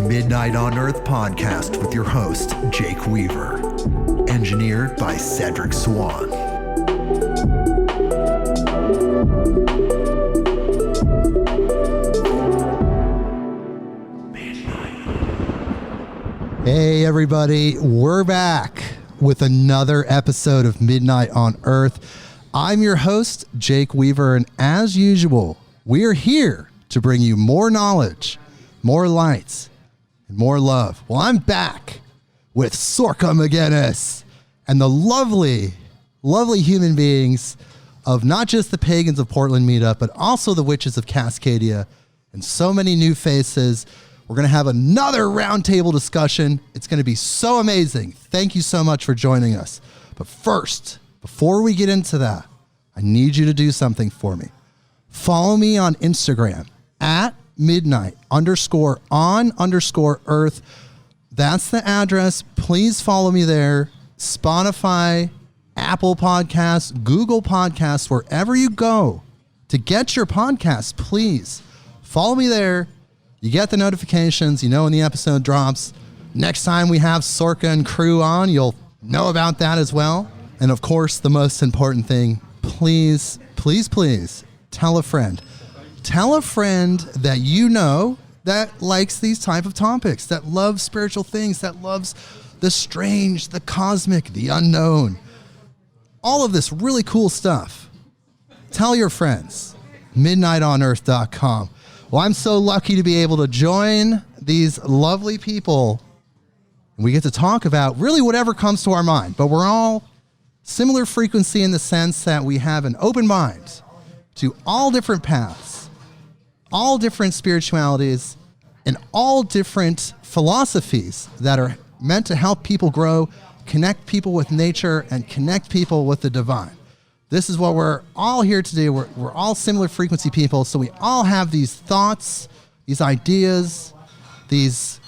Midnight on Earth podcast with your host, Jake Weaver. Engineered by Cedric Swan. Hey everybody, we're back with another episode of Midnight on Earth. I'm your host, Jake Weaver, and as usual, we're here to bring you more knowledge, more lights, and more love. Well, I'm back with Sorcha Macaonghais and the lovely, lovely human beings of not just the Pagans of Portland meetup, but also the Witches of Cascadia and so many new faces. We're going to have another roundtable discussion. It's going to be so amazing. Thank you so much for joining us. But first, before we get into that, I need you to do something for me. Follow me on Instagram at midnight_on_earth. That's the address. Please follow me there. Spotify, Apple Podcasts, Google Podcasts, wherever you go to get your podcasts, please follow me there. You get the notifications, you know when the episode drops. Next time we have Sorcha and crew on, you'll know about that as well. And of course, the most important thing, please, please, please tell a friend. Tell a friend that you know that likes these type of topics, that loves spiritual things, that loves the strange, the cosmic, the unknown. All of this really cool stuff. Tell your friends. MidnightOnEarth.com. Well, I'm so lucky to be able to join these lovely people. We get to talk about really whatever comes to our mind, but we're all similar frequency in the sense that we have an open mind to all different paths, all different spiritualities, and all different philosophies that are meant to help people grow, connect people with nature, and connect people with the divine. This is what we're all here to do. We're all similar frequency people, so we all have these thoughts, these ideas, these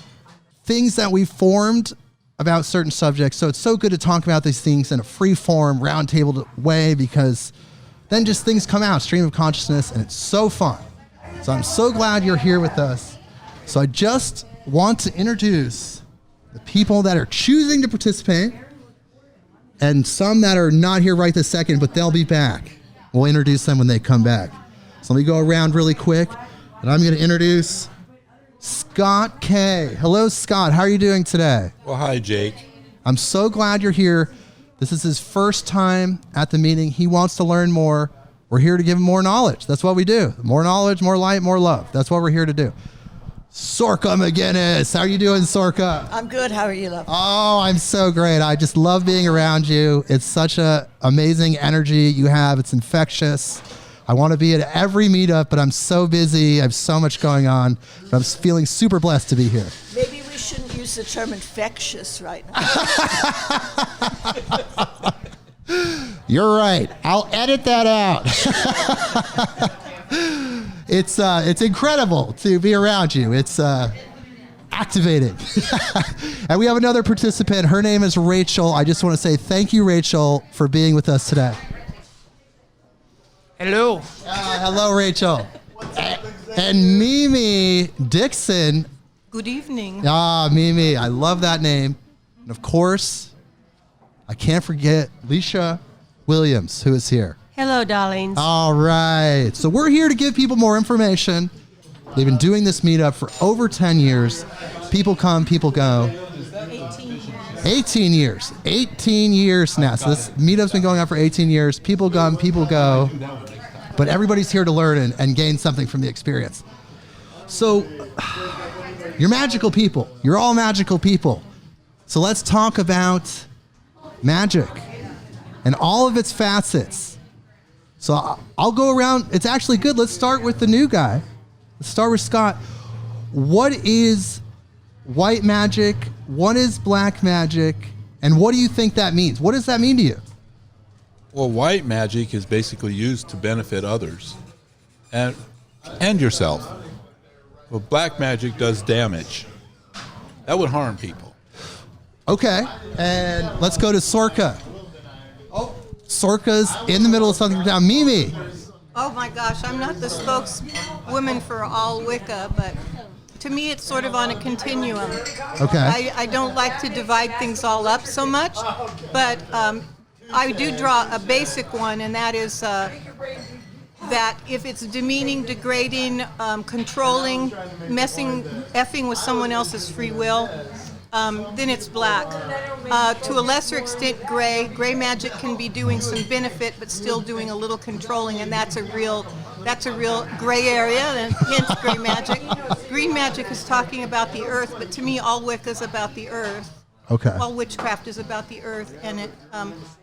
things that we formed about certain subjects. So it's so good to talk about these things in a free form, roundtable way, because then just things come out, stream of consciousness, and it's so fun. So I'm so glad you're here with us. So I just want to introduce the people that are choosing to participate, and some that are not here right this second, but they'll be back. We'll introduce them when they come back. So let me go around really quick, and I'm going to introduce Scott K. Hello, Scott. How are you doing today? Well, hi, Jake. I'm so glad you're here. This is his first time at the meeting. He wants to learn more. We're here to give him more knowledge. That's what we do. More knowledge, more light, more love. That's what we're here to do. Sorcha Macaonghais. How are you doing, Sorcha? I'm good. How are you, love? Oh, I'm so great. I just love being around you. It's such an amazing energy you have. It's infectious. I want to be at every meetup, but I'm so busy. I have so much going on. But I'm feeling super blessed to be here. Maybe we shouldn't use the term infectious right now. You're right. I'll edit that out. It's incredible to be around you. It's activating. And we have another participant. Her name is Rachel. I just want to say thank you, Rachel, for being with us today. Hello. Hello, Rachel. And Mimi Dixon. Good evening. Mimi, I love that name. And of course, I can't forget Leisha Williams, who is here. Hello, darlings. All right. So we're here to give people more information. They've been doing this meetup for over 10 years. People come, people go. 18 years. 18 years now. So this meetup's been going on for 18 years. People come, people go. But everybody's here to learn and gain something from the experience. So you're magical people. You're all magical people. So let's talk about magic and all of its facets. So I'll go around. It's actually good. Let's start with the new guy. Let's start with Scott. What is white magic? What is black magic? And what do you think that means? What does that mean to you? Well, white magic is basically used to benefit others and yourself. Well, black magic does damage. That would harm people. Okay. And let's go to Sorcha. Oh, Sorcha's in the middle of something down. Mimi. Oh my gosh, I'm not the spokeswoman for all Wicca, but to me, it's sort of on a continuum. Okay. I don't like to divide things all up so much, but I do draw a basic one, and that is that if it's demeaning, degrading, controlling, effing with someone else's free will, then it's black. To a lesser extent, gray. Gray magic can be doing some benefit, but still doing a little controlling, and that's a real gray area, and hence gray magic. Green magic is talking about the earth, but to me, all Wicca is about the earth. Okay. All witchcraft is about the earth, and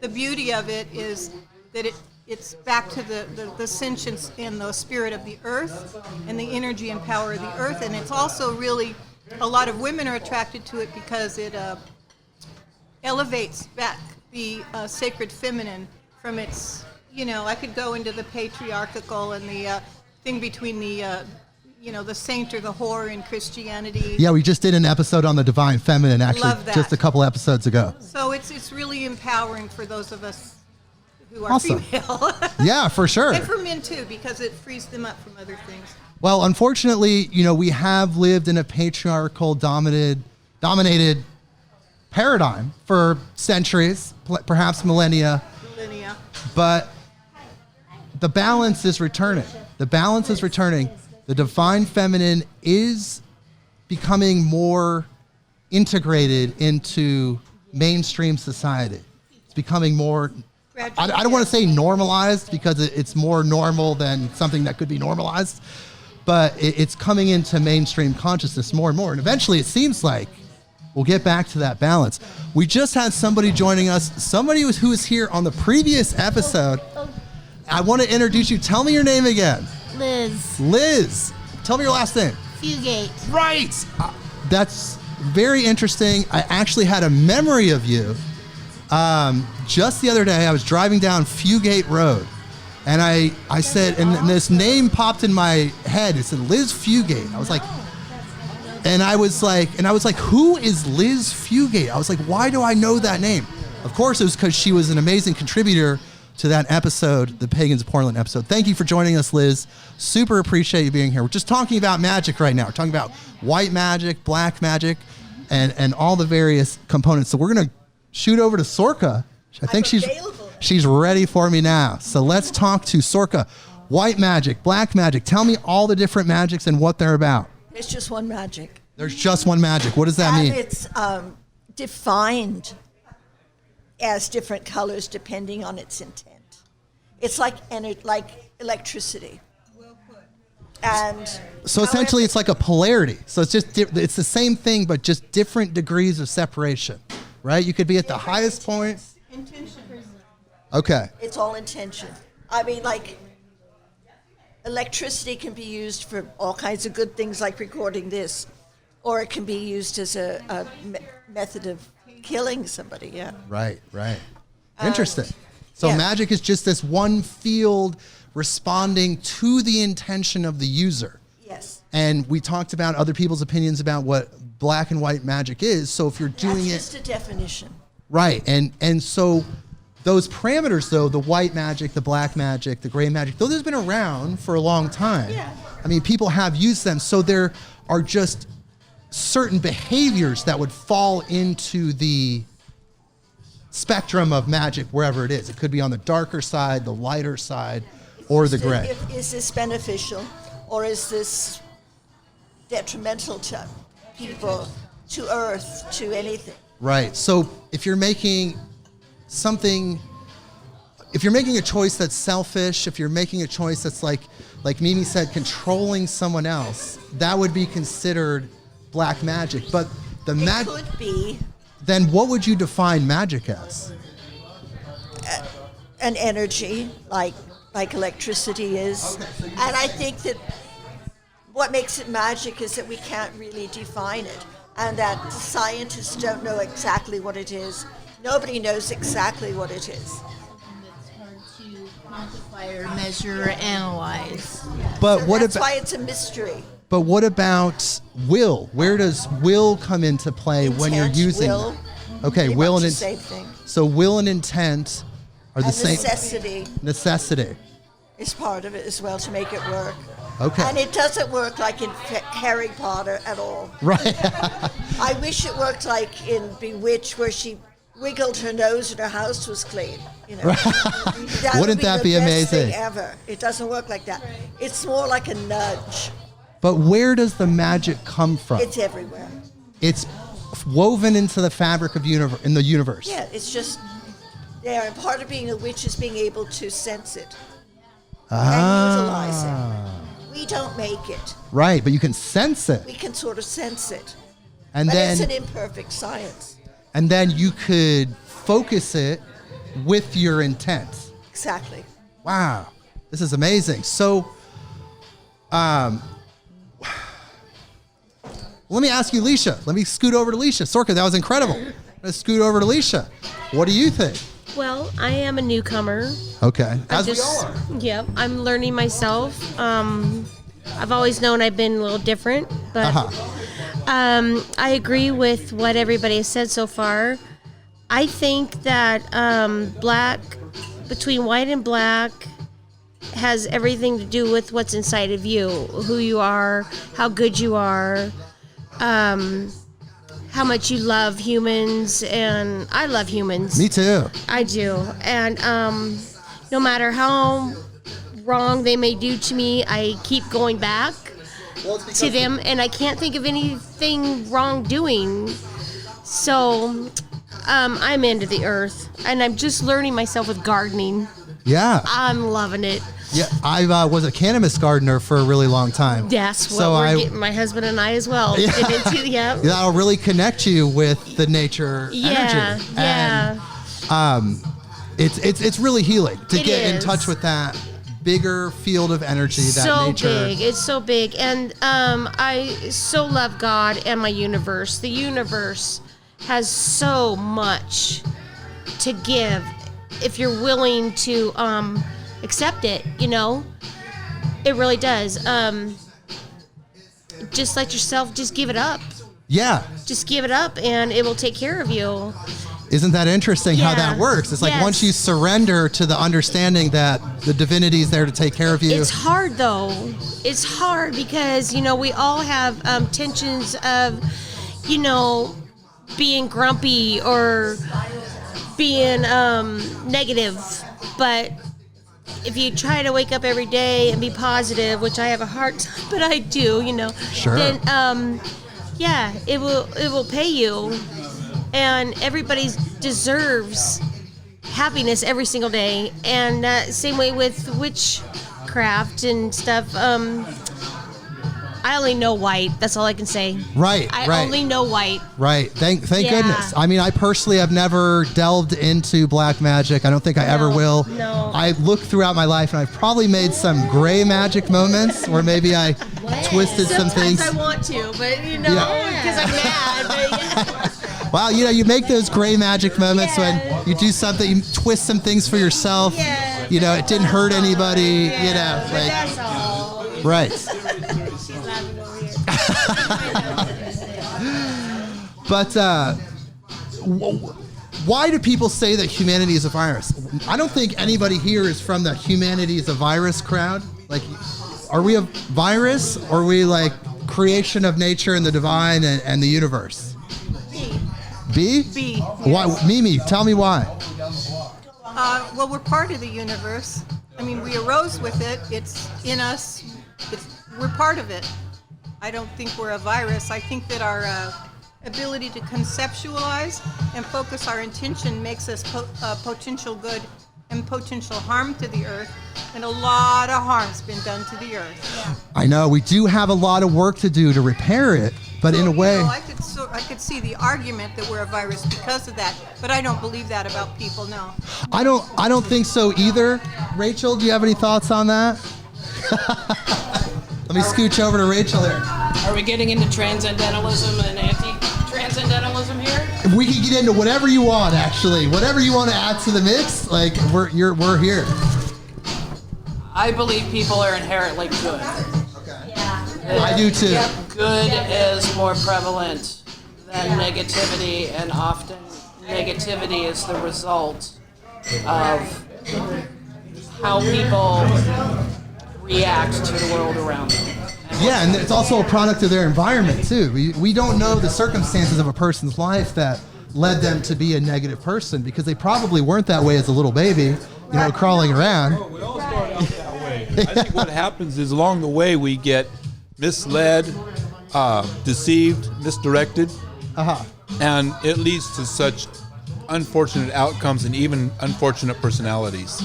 the beauty of it is that it's back to the sentience and the spirit of the earth and the energy and power of the earth, and it's also really, a lot of women are attracted to it because it elevates back the sacred feminine from its, I could go into the patriarchal and the thing between the saint or the whore in Christianity. Yeah, we just did an episode on the divine feminine, actually, Love that. just a couple episodes ago. So it's really empowering for those of us who are Awesome. female. Yeah, for sure. And for men too, because it frees them up from other things. Well, unfortunately, we have lived in a patriarchal dominated paradigm for centuries, perhaps millennia, but the balance is returning. The balance is returning. The divine feminine is becoming more integrated into mainstream society. It's becoming more, I don't want to say normalized, because it's more normal than something that could be normalized, but it's coming into mainstream consciousness more and more. And eventually it seems like we'll get back to that balance. We just had somebody joining us, somebody who was here on the previous episode. I want to introduce you. Tell me your name again. Liz. Liz. Tell me your last name. Fugate. Right. That's very interesting. I actually had a memory of you. Just the other day, I was driving down Fugate Road, and I said, and this name popped in my head. It said Liz Fugate. I was like, who is Liz Fugate? I was like, why do I know that name? Of course, it was because she was an amazing contributor to that episode, the Pagans Portland episode. Thank you for joining us, Liz. Super appreciate you being here. We're just talking about magic right now. We're talking about white magic, black magic, and all the various components. So we're going to shoot over to Sorcha. I think she's ready for me now. So let's talk to Sorcha. White magic, black magic. Tell me all the different magics and what they're about. There's just one magic. There's just one magic. What does that mean? And it's defined as different colors depending on its intent. It's like electricity. And so essentially it's like a polarity. So it's just it's the same thing, but just different degrees of separation, right? You could be at the highest point. Intention. Okay. It's all intention. I mean, like, electricity can be used for all kinds of good things, like recording this, or it can be used as a method of killing somebody. Yeah. Right. Interesting. So yeah. Magic is just this one field responding to the intention of the user. Yes. And we talked about other people's opinions about what black and white magic is. So if you're doing That's just a definition. Right. And so those parameters, though, the white magic, the black magic, the gray magic, those have been around for a long time. Yeah. I mean, people have used them. So there are just certain behaviors that would fall into the spectrum of magic, wherever it is. It could be on the darker side, the lighter side, or the gray. Is this beneficial, or is this detrimental to people, to Earth, to anything? Right. So if you're making something, if you're making a choice that's selfish, if you're making a choice that's like Mimi said, controlling someone else, that would be considered black magic. But the magic could be. Then what would you define magic as? An energy, like electricity is. And I think that what makes it magic is that we can't really define it, and that scientists don't know exactly what it is. Nobody knows exactly what it is. It's hard to quantify or measure or analyze. But So what that's about? why it's a mystery. But what about will? Where does will come into play when you're Intent, using? will, Okay, pretty will much and the same thing. So will and intent are the And same. necessity Necessity. is part of it as well to make it work. Okay. And it doesn't work like in Harry Potter at all. Right. I wish it worked like in Bewitched, where she wiggled her nose and her house was clean. You know, Wouldn't that be the best amazing? thing ever. It doesn't work like that. It's more like a nudge. But where does the magic come from? It's everywhere. It's woven into the fabric of in the universe. Yeah, it's just there. And part of being a witch is being able to sense it and utilize it. We don't make it. Right, but you can sense it. We can sort of sense it. And but then it's an imperfect science. And then you could focus it with your intent. Exactly. Wow. This is amazing. So let me ask you, Leisha. Let me scoot over to Leisha. Sorcha, that was incredible. Let's scoot over to Leisha. What do you think? Well, I am a newcomer. Okay. As we all are. Yep, I'm learning myself. I've always known I've been a little different, but I agree with what everybody has said so far. I think that between white and black has everything to do with what's inside of you, who you are, how good you are, how much you love humans, and I love humans. Me too. I do. And no matter how wrong they may do to me, I keep going back to them, and I can't think of anything wrongdoing. So I'm into the earth, and I'm just learning myself with gardening. Yeah. I'm loving it. Yeah, I was a cannabis gardener for a really long time. That's what we're getting, my husband and I as well. Yeah. Get into, yep. That'll really connect you with the nature energy. Yeah. And it's really healing to get in is. touch with that bigger field of energy, that So nature. big. It's so big. And I so love God and my universe. The universe has so much to give if you're willing to accept it, you know. It really does. Just let yourself just give it up. Yeah. Just give it up and it will take care of you. Isn't that interesting how Yeah. that works? It's like Yes. once you surrender to the understanding that the divinity is there to take care of you. It's hard though. It's hard because, you know, we all have tensions of, you know, being grumpy or being negative. But if you try to wake up every day and be positive, which I have a hard time, but I do, you know, Sure. then yeah, it will pay you. And everybody deserves happiness every single day. And same way with witchcraft and stuff. I only know white. That's all I can say. Right, I right. only know white. Right. Thank Yeah. goodness. I mean, I personally have never delved into black magic. I don't think I ever will. No. I look throughout my life and I've probably made some gray magic moments where maybe I twisted some Sometimes things. I want to, but you know, Yeah. because I'm mad. But yeah. Wow, you know, you make those gray magic moments Yeah. when you do something, you twist some things for yourself. Yeah. You know, it didn't hurt anybody, you know. But Like, that's all. right. She's laughing over here. But why do people say that humanity is a virus? I don't think anybody here is from the humanity is a virus crowd. Like, are we a virus or are we like creation of nature and the divine and the universe? B? B. Why? Mimi, tell me why. Well, we're part of the universe. I mean, we arose with it. It's in us. We're part of it. I don't think we're a virus. I think that our ability to conceptualize and focus our intention makes us potential good and potential harm to the earth. And a lot of harm's been done to the earth. I know we do have a lot of work to do to repair it, but in a way, I could see the argument that we're a virus because of that, but I don't believe that about people. No. I don't think so either. Rachel, do you have any thoughts on that? Let me scooch over to Rachel here. Are we getting into transcendentalism and anti-transcendentalism here? We can get into whatever you want, actually. Whatever you want to add to the mix, like we're here. I believe people are inherently good. I do too. Good is more prevalent than negativity, and often negativity is the result of how people react to the world around them. Yeah, and it's also a product of their environment too. We don't know the circumstances of a person's life that led them to be a negative person, because they probably weren't that way as a little baby, crawling around. We all start out that way. I think what happens is along the way we get misled, deceived, misdirected, and it leads to such unfortunate outcomes and even unfortunate personalities.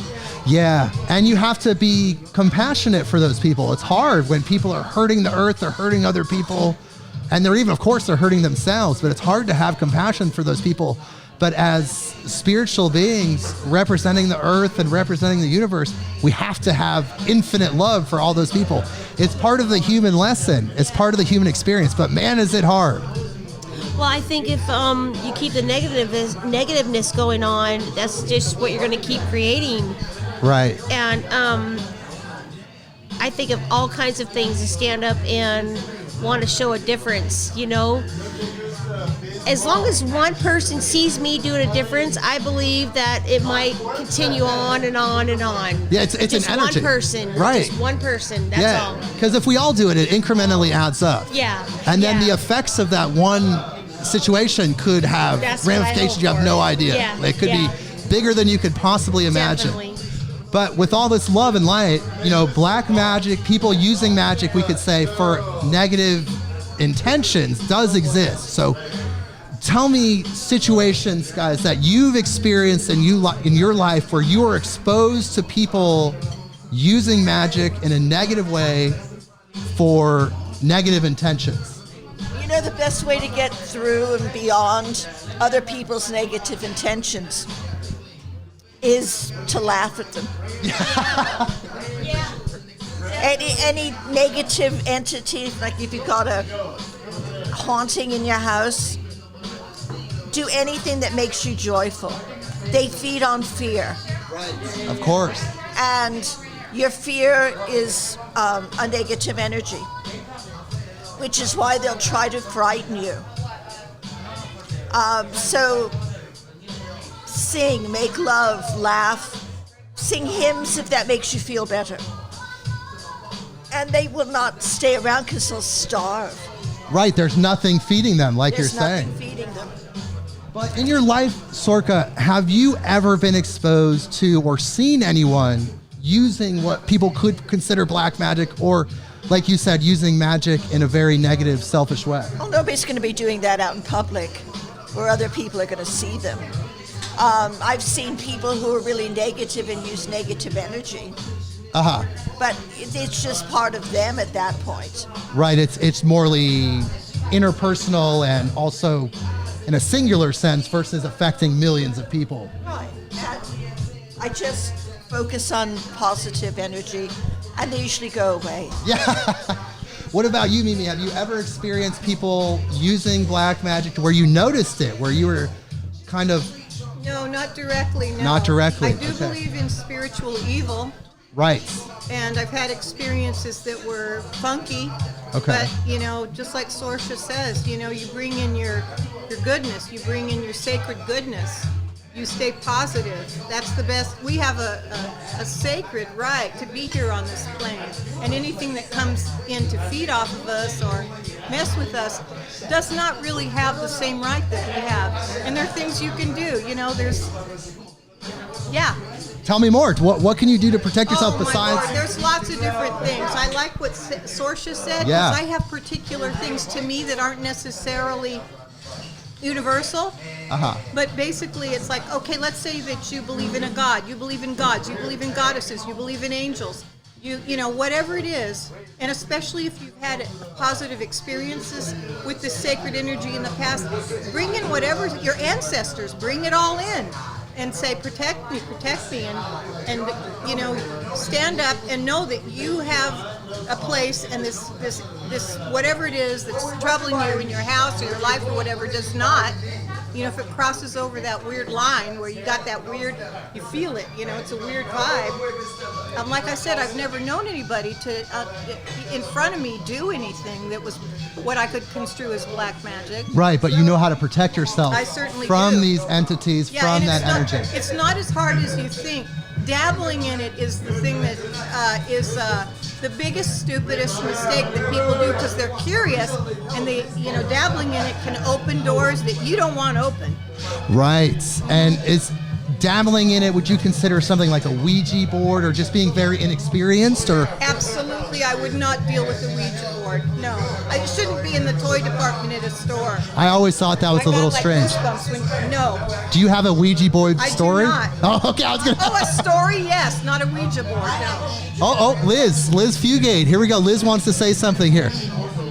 Yeah, and you have to be compassionate for those people. It's hard when people are hurting the earth, they're hurting other people, and they're hurting themselves, but it's hard to have compassion for those people. But as spiritual beings representing the earth and representing the universe, we have to have infinite love for all those people. It's part of the human lesson. It's part of the human experience, but man, is it hard. Well, I think if you keep the negativeness going on, that's just what you're going to keep creating. Right. And I think of all kinds of things to stand up and want to show a difference, As long as one person sees me doing a difference, I believe that it might continue on and on and on. Yeah, it's just an energy. one person. Right. Just one person, that's all. Because if we all do it, it incrementally adds up. Yeah. And then the effects of that one situation could have ramifications you have no idea. Yeah. It could be bigger than you could possibly imagine. Definitely. But with all this love and light, black magic, people using magic, we could say, for negative intentions does exist. So tell me situations, guys, that you've experienced in your life where you were exposed to people using magic in a negative way for negative intentions. The best way to get through and beyond other people's negative intentions is to laugh at them. Any negative entity, like if you've got a haunting in your house, do anything that makes you joyful. They feed on fear. Right. Of course. And your fear is a negative energy, which is why they'll try to frighten you. So sing, make love, laugh, sing hymns if that makes you feel better. And they will not stay around because they'll starve. Right, there's nothing feeding them, like you're saying. There's nothing feeding them. But in your life, Sorcha, have you ever been exposed to or seen anyone using what people could consider black magic, or, like you said, using magic in a very negative, selfish way? Well, nobody's going to be doing that out in public where other people are going to see them. I've seen people who are really negative and use negative energy. But it's just part of them at that point. Right, it's morely interpersonal and also in a singular sense versus affecting millions of people. Right. I just focus on positive energy, and they usually go away. Yeah. What about you, Mimi? Have you ever experienced people using black magic to where you noticed it, where you were kind of... No, not directly, no. Not directly, I do okay. believe in spiritual evil. Right. And I've had experiences that were funky. Okay. But, just like Sorcha says, you bring in your goodness, you bring in your sacred goodness. You stay positive. That's the best. We have a sacred right to be here on this plane. And anything that comes in to feed off of us or mess with us does not really have the same right that we have. And there are things you can do. Tell me more. What can you do to protect yourself my besides... Lord, there's lots of different things. I like what Sorcha said, because I have particular things to me that aren't necessarily universal. But basically it's like, okay, let's say that you believe in a God, you believe in gods, you believe in goddesses, you believe in angels, whatever it is, and especially if you've had positive experiences with this sacred energy in the past, bring in whatever your ancestors, bring it all in and say, protect me, and stand up and know that you have a place, and this whatever it is that's troubling you in your house or your life or whatever does not, if it crosses over that weird line where you got that weird, you feel it, it's a weird vibe. Like I said, I've never known anybody to, in front of me, do anything that was what I could construe as black magic. Right, but you know how to protect yourself I certainly from do. these entities, from that energy. It's not as hard as you think dabbling in it is the thing that is the biggest, stupidest mistake that people do because they're curious, and dabbling in it can open doors that you don't want open. Right. And is dabbling in it, would you consider something like a Ouija board or just being very inexperienced? Or Absolutely, I would not deal with the Ouija board. No, it shouldn't be in the toy department at a store. I always thought that was a little strange. No. Do you have a Ouija board I story? do not. Oh, okay. I was gonna. Oh, a story, yes, not a Ouija board. No. Liz Fugate. Here we go. Liz wants to say something here.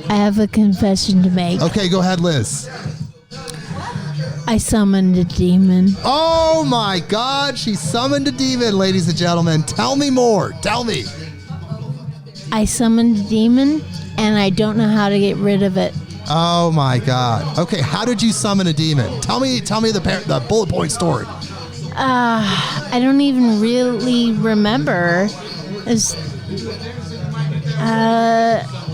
I have a confession to make. Okay, go ahead, Liz. I summoned a demon. Oh my God, she summoned a demon, ladies and gentlemen. Tell me more. Tell me. I summoned a demon, and I don't know how to get rid of it. Oh my God. Okay, how did you summon a demon? Tell me the bullet point story. I don't even really remember.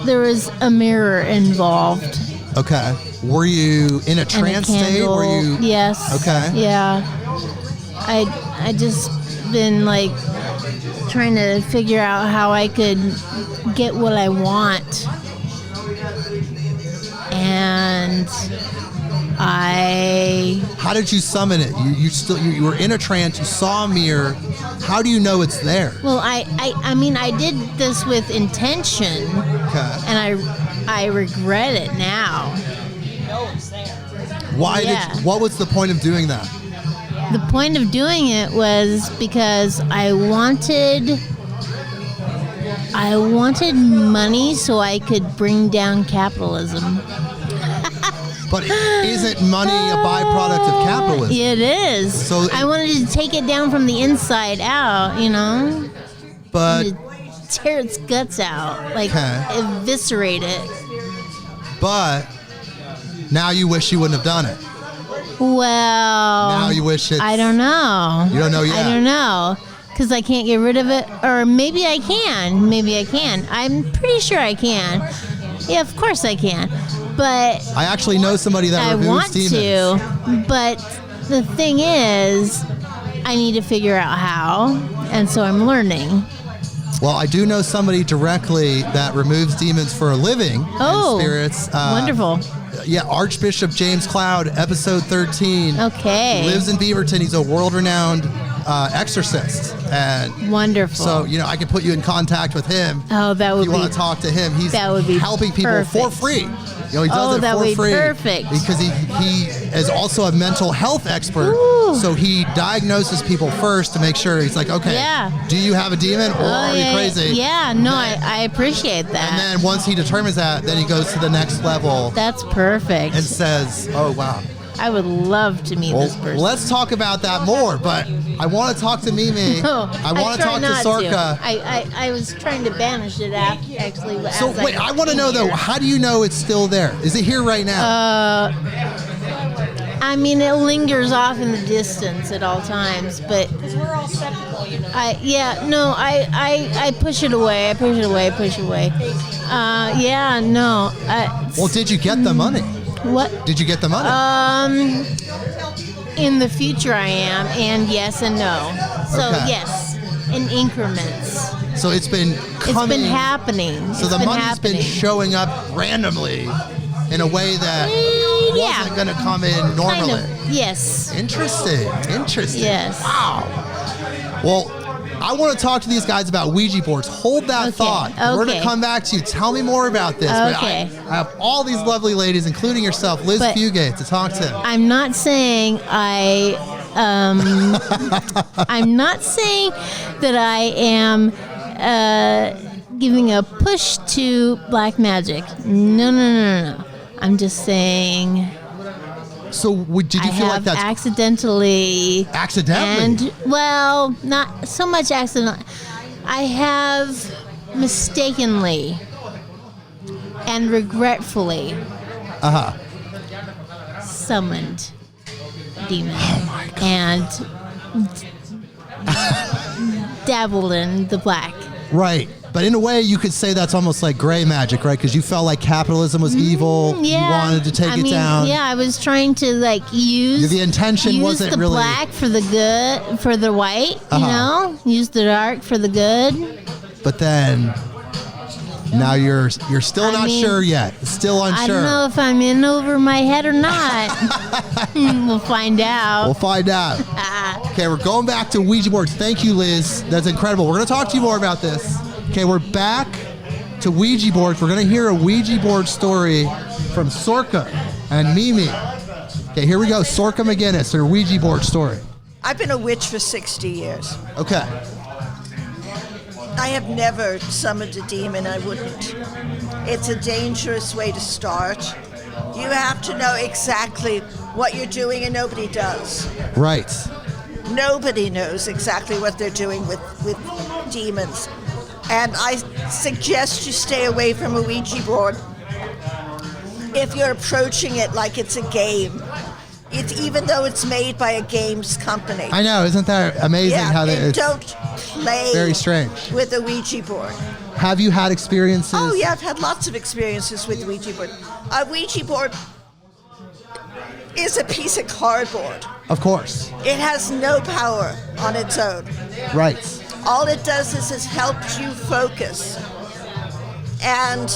There was a mirror involved. Okay. Were you in a trance state? Were you? Yes. Okay. Yeah. I just been like trying to figure out how I could get what I want. And How did you summon it? You were in a trance. You saw a mirror. How do you know it's there? Well, I mean, I did this with intention, Okay. and I regret it now. Why what was the point of doing that? The point of doing it was because I wanted money so I could bring down capitalism. But isn't money a byproduct of capitalism? It is. So I wanted to take it down from the inside out, But to tear its guts out, like eviscerate it. But now you wish you wouldn't have done it. Well, Now you wish it's... I don't know. You don't know yet? I don't know. Because I can't get rid of it. Or maybe I can. Maybe I can. I'm pretty sure I can. Yeah, of course I can. But I actually know somebody that I removes want demons. to. But the thing is, I need to figure out how. And so I'm learning. Well, I do know somebody directly that removes demons for a living. Oh, and spirits. Wonderful. Yeah, Archbishop James Cloud, episode 13. Okay. Lives in Beaverton. He's a world-renowned exorcist. And Wonderful. so, I could put you in contact with him. Oh, that would if you be... want to talk to him. He's that would be helping people perfect. for free. He does it that for would be free. perfect. Because he is also a mental health expert. Ooh. So he diagnoses people first to make sure. He's like, okay, do you have a demon or are you crazy? Yeah, no, I appreciate that. And then once he determines that, then he goes to the next level. That's perfect. And says, oh, wow. I would love to meet this person. Let's talk about that more, but I want to talk to Mimi. I want to talk to Sorcha. I was trying to banish it actually. So wait, I want to know though, how do you know it's still there? Is it here right now? I mean, it lingers off in the distance at all times, but Because we're all skeptical, I push it away. I push it away. Well, did you get the money? What? Did you get the money? In the future I am, and yes and no. So Okay. yes, in increments. So it's been coming. It's been happening. So the money's been showing up randomly in a way that wasn't going to come in normally. Kind of, yes. Interesting. Yes. Wow. Well, I want to talk to these guys about Ouija boards. Hold that thought. We're going to come back to you. Tell me more about this. But I have all these lovely ladies, including yourself, Liz Fugate, to talk to. I'm not saying I'm not saying that I am giving a push to black magic. No. I'm just saying. So did you feel like that's accidentally? Accidentally? And well, not so much accidentally. I have mistakenly and regretfully summoned demon and dabbled in the black. Right. but in a way, you could say that's almost like gray magic, right? Because you felt like capitalism was evil. Yeah. You wanted to take it down. Yeah, I was trying to like use The intention wasn't the really black for the good, for the white. You know, use the dark for the good. But then now you're still not sure yet. Still unsure. I don't know if I'm in over my head or not. We'll find out. We'll find out. Okay, we're going back to Ouija boards. Thank you, Liz. That's incredible. We're going to talk to you more about this. Okay, we're back to Ouija boards. We're going to hear a Ouija board story from Sorcha and Mimi. Okay, here we go. Sorcha McGinnis, her Ouija board story. I've been a witch for 60 years. Okay. I have never summoned a demon. I wouldn't. It's a dangerous way to start. You have to know exactly what you're doing, and nobody does. Right. Nobody knows exactly what they're doing with demons. And I suggest you stay away from a Ouija board if you're approaching it like it's a game. Even though it's made by a games company. I know, isn't that amazing how they don't play very strange with a Ouija board. Have you had experiences? Oh yeah, I've had lots of experiences with Ouija board. A Ouija board is a piece of cardboard. Of course. It has no power on its own. Right. All it does is it helps you focus. And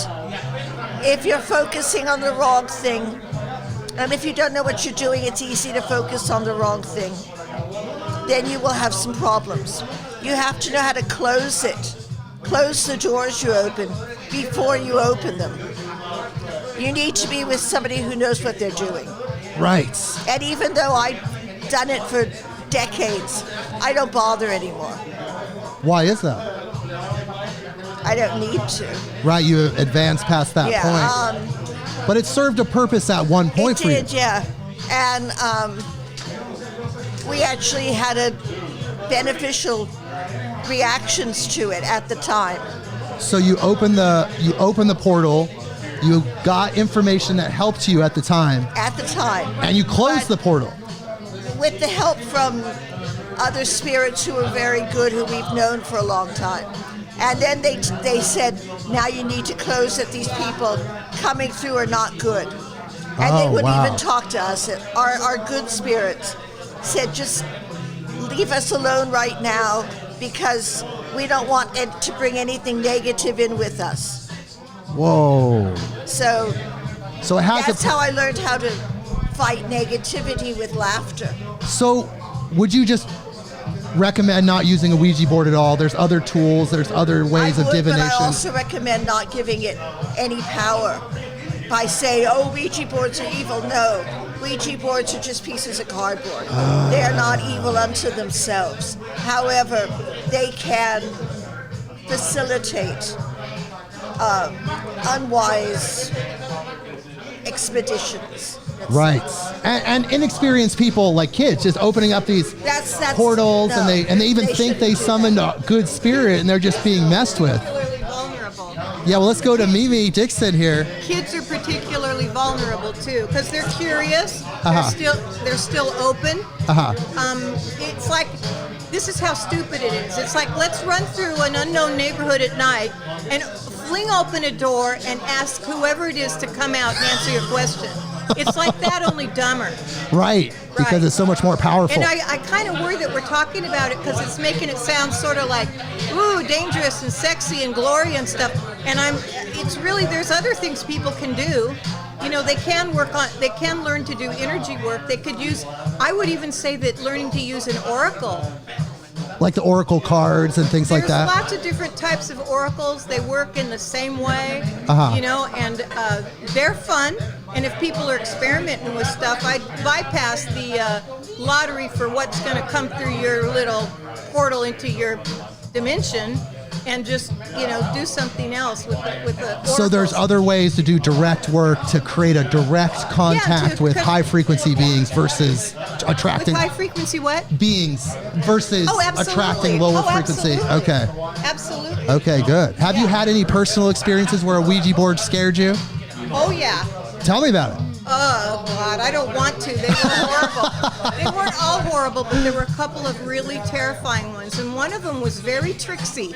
if you're focusing on the wrong thing, and if you don't know what you're doing, it's easy to focus on the wrong thing. Then you will have some problems. You have to know how to close it. Close the doors you open before you open them. You need to be with somebody who knows what they're doing. Right. And even though I've done it for decades, I don't bother anymore. Why is that? I don't need to. Right, you advanced past that point. But it served a purpose at one point for you. It did, yeah. And we actually had a beneficial reactions to it at the time. So you opened the portal, you got information that helped you at the time. At the time. And you closed the portal. With the help from other spirits who are very good, who we've known for a long time. And then they said, now you need to close it. These people coming through are not good. And they wouldn't even talk to us. Our good spirits said, just leave us alone right now because we don't want it to bring anything negative in with us. Whoa. So it has that's how I learned how to fight negativity with laughter. So would you just recommend not using a Ouija board at all? There's other tools, there's other ways of divination. But I also recommend not giving it any power by saying, oh, Ouija boards are evil. No, Ouija boards are just pieces of cardboard. They are not evil unto themselves. However, they can facilitate unwise expeditions. Right. And inexperienced people like kids just opening up these portals and they even think they summoned a good spirit and they're just being messed with. Vulnerable. Yeah, well, let's go to Mimi Dixon here. Kids are particularly vulnerable too because they're curious. They're still open. It's like, this is how stupid it is. It's like, let's run through an unknown neighborhood at night and fling open a door and ask whoever it is to come out and answer your question. It's like that, only dumber. Right, because it's so much more powerful. And I kind of worry that we're talking about it because it's making it sound sort of like, ooh, dangerous and sexy and glory and stuff. And it's really, there's other things people can do. You know, they can learn to do energy work. They could use, I would even say that learning to use an oracle. Like the oracle cards and things like that? There's lots of different types of oracles. They work in the same way, you know, and they're fun. And if people are experimenting with stuff, I'd bypass the lottery for what's going to come through your little portal into your dimension and just, you know, do something else with the oracles. So there's other ways to do direct work to create a direct contact with high frequency beings versus attracting with high frequency what? Beings versus attracting lower frequency. Okay. Absolutely. Okay, good. Have you had any personal experiences where a Ouija board scared you? Oh yeah. Tell me about it. Oh God, I don't want to. They were horrible. They weren't all horrible, but there were a couple of really terrifying ones. And one of them was very tricksy.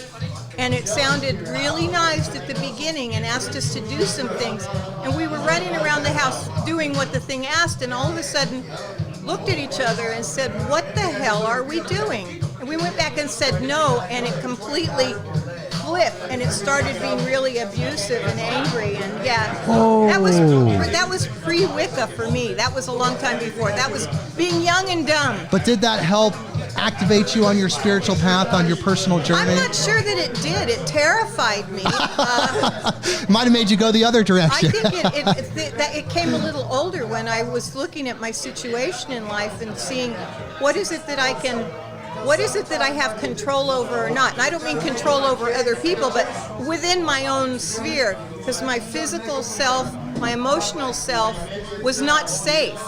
And it sounded really nice at the beginning and asked us to do some things. And we were running around the house doing what the thing asked, and all of a sudden looked at each other and said, what the hell are we doing? And we went back and said no, and it completely flipped, and it started being really abusive and angry, and that was pre-Wicca for me. That was a long time before. That was being young and dumb. But did that help activate you on your spiritual path, on your personal journey? I'm not sure that it did. It terrified me. Might have made you go the other direction. I think it came a little older when I was looking at my situation in life and seeing what is it that I have control over or not. And I don't mean control over other people, but within my own sphere, because my physical self, my emotional self was not safe.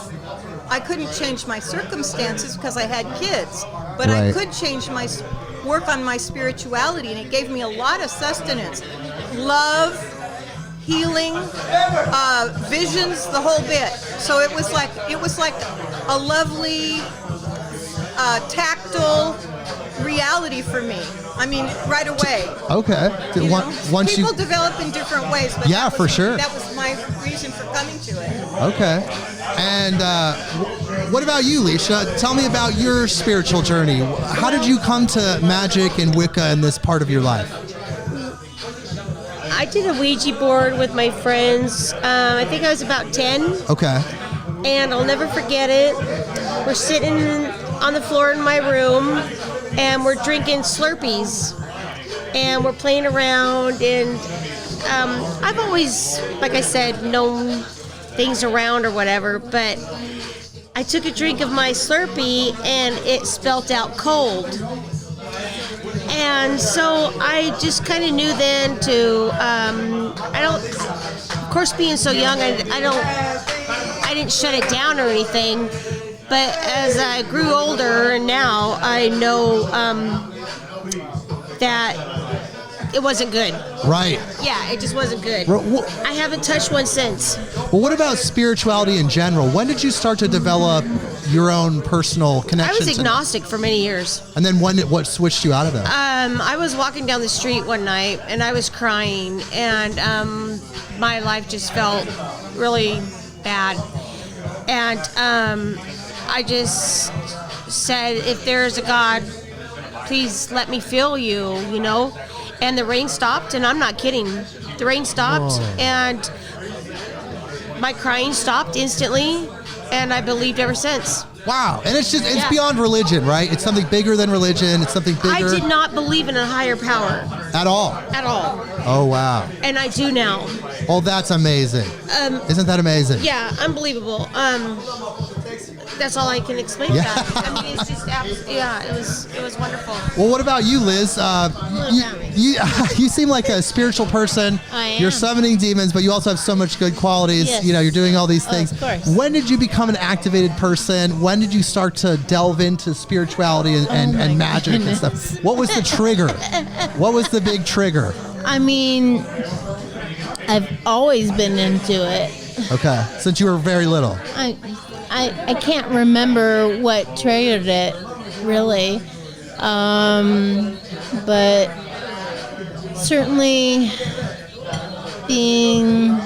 I couldn't change my circumstances because I had kids, but I could change work on my spirituality, and it gave me a lot of sustenance, love, healing, visions, the whole bit. So it was like a lovely, tactile reality for me. I mean, right away. Okay. People develop in different ways. But for sure. That was my reason for coming to it. Okay. And what about you, Leisha? Tell me about your spiritual journey. How did you come to magic and Wicca in this part of your life? I did a Ouija board with my friends. I think I was about 10. Okay. And I'll never forget it. We're sitting on the floor in my room, and we're drinking Slurpees, and we're playing around, and I've always, like I said, known things around or whatever, but I took a drink of my Slurpee, and it spelt out cold. And so I just kind of knew then to, of course, being so young, I didn't shut it down or anything. But as I grew older, and now I know that it wasn't good. Right. Yeah, it just wasn't good. Well, I haven't touched one since. Well, what about spirituality in general? When did you start to develop your own personal connection? I was agnostic for many years. And then what switched you out of that? I was walking down the street one night, and I was crying, and my life just felt really bad. And I just said, if there's a God, please let me feel you, you know? And the rain stopped, and I'm not kidding. The rain stopped, and my crying stopped instantly, and I believed ever since. Wow. And it's beyond religion, right? It's something bigger than religion. It's something bigger. I did not believe in a higher power. At all? At all. Oh, wow. And I do now. Oh, that's amazing. Isn't that amazing? Yeah, unbelievable. That's all I can explain about it. I mean, it's just, it was wonderful. Well, what about you, Liz? You seem like a spiritual person. I am. You're summoning demons, but you also have so much good qualities. Yes. You know, you're doing all these things. Of course. When did you become an activated person? When did you start to delve into spirituality and magic and stuff? What was the trigger? What was the big trigger? I mean, I've always been into it. Okay, since you were very little. I can't remember what triggered it, really. But certainly being,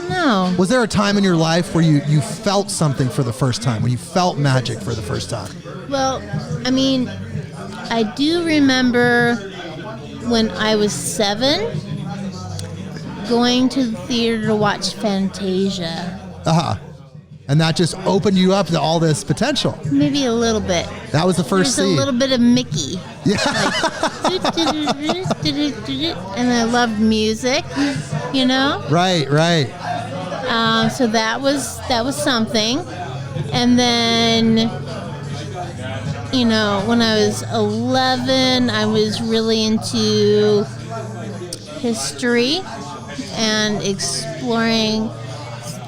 no. Was there a time in your life where you felt something for the first time, when you felt magic for the first time? Well, I mean, I do remember when I was 7, going to the theater to watch Fantasia. And that just opened you up to all this potential. Maybe a little bit. That was the first There's scene. a little bit of Mickey. Yeah. And I loved music, you know? Right. So that was something. And then, you know, when I was 11, I was really into history and exploring